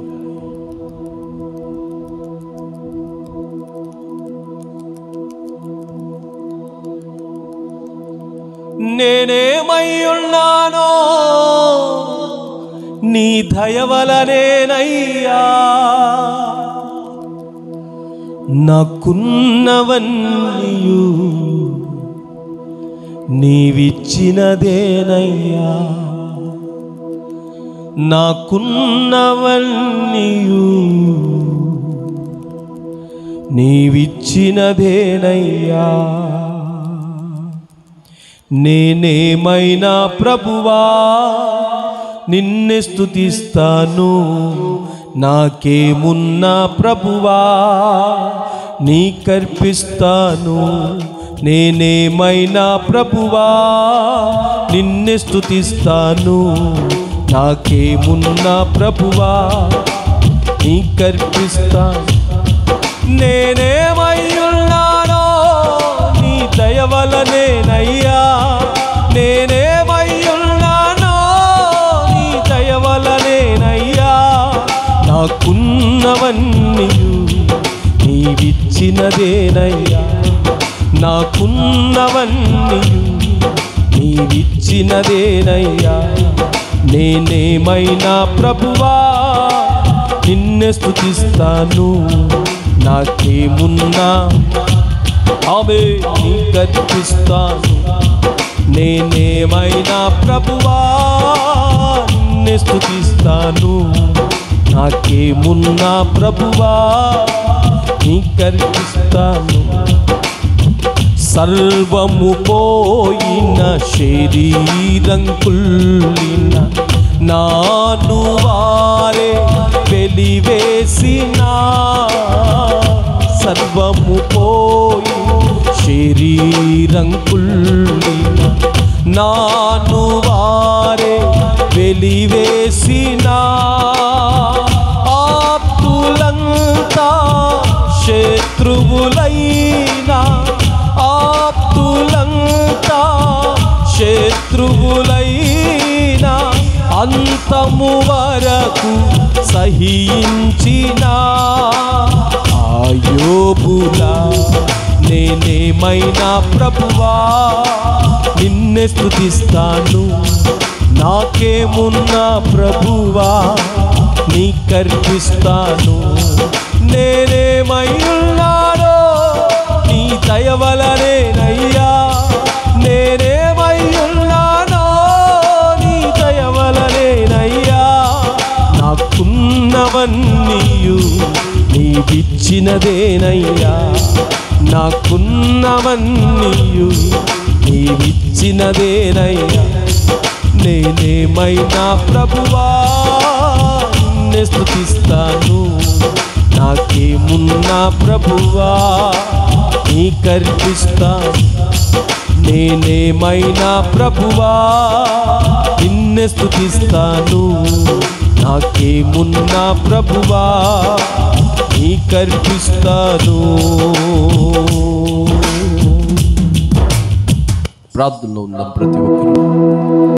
నేనేమై ఉన్నానో నీ దయ వలనేనయ్యా, నాకున్నవన్నీయు నీవిచ్చినదేనయ్యా, నాకున్నవన్నీయు నీవిచ్చినదేనయ్యా. నేనేమైనా ప్రభువా నిన్నే స్తుతిస్తాను, నాకేమున్నా ప్రభువా నీకర్పిస్తాను. నేనేమైనా ప్రభువా నిన్నే స్తుతిస్తాను, నాకేమున్నా ప్రభువా నీకర్పిస్తాను. నేనేమై ఉన్నానో నీ దయ వలనేనయ్యా, నేనేమై ఉన్నానో నీ దయ వలనేనయ్యా, నాకున్నవన్నీయు నీవిచ్చినదేనయ్యా, నాకున్నవన్నీయు నీవిచ్చినదేనయ్యా. నేనేమైనా ప్రభువా నిన్నే స్తుతిస్తాను, నాకేమున్నా ఆమె నీకర్పిస్తాను. నేనేమైనా ప్రభువా నిన్నే స్తుతిస్తాను, నాకేమున్నా ప్రభువా నీకర్పిస్తాను. సర్వము పోయిన శరీరం కుళ్ళిన నాను వారే వెలివేసిన, సర్వము పోయి శరీరం కుళ్ళిన నాను వారే వెలివేసిన, ఆప్తులంతా శత్రువులైనా, ఆప్తులంతా శత్రువులైనా అంతము వరకు సహించిన ఆ యోబులా నేనేమైనా ప్రభువా నిన్నే స్తుతిస్తాను, నాకేమున్నా ప్రభువా నీకర్పిస్తాను. నేనేమై ఉన్నానో నీ దయ వలనేనయ్యా, నేనేమై ఉన్నానో నీ దయ వలనేనయ్యా, నాకున్నవన్నీయు నీవి నీవిచ్చినదేనయ్యా, నాకున్నవన్నీయు నీవిచ్చినదేనయ్యా. నేనేమైనా ప్రభువా నిన్నే స్తుతిస్తాను, నాకేమున్నా ప్రభువా నీకర్పిస్తాను. నేనేమైనా ప్రభువా నిన్నే స్తుతిస్తాను, నాకేమున్నా ప్రభువా నీకర్పిస్తాను. ప్రార్థనలో ఉన్న ప్రతి ఒక్కరు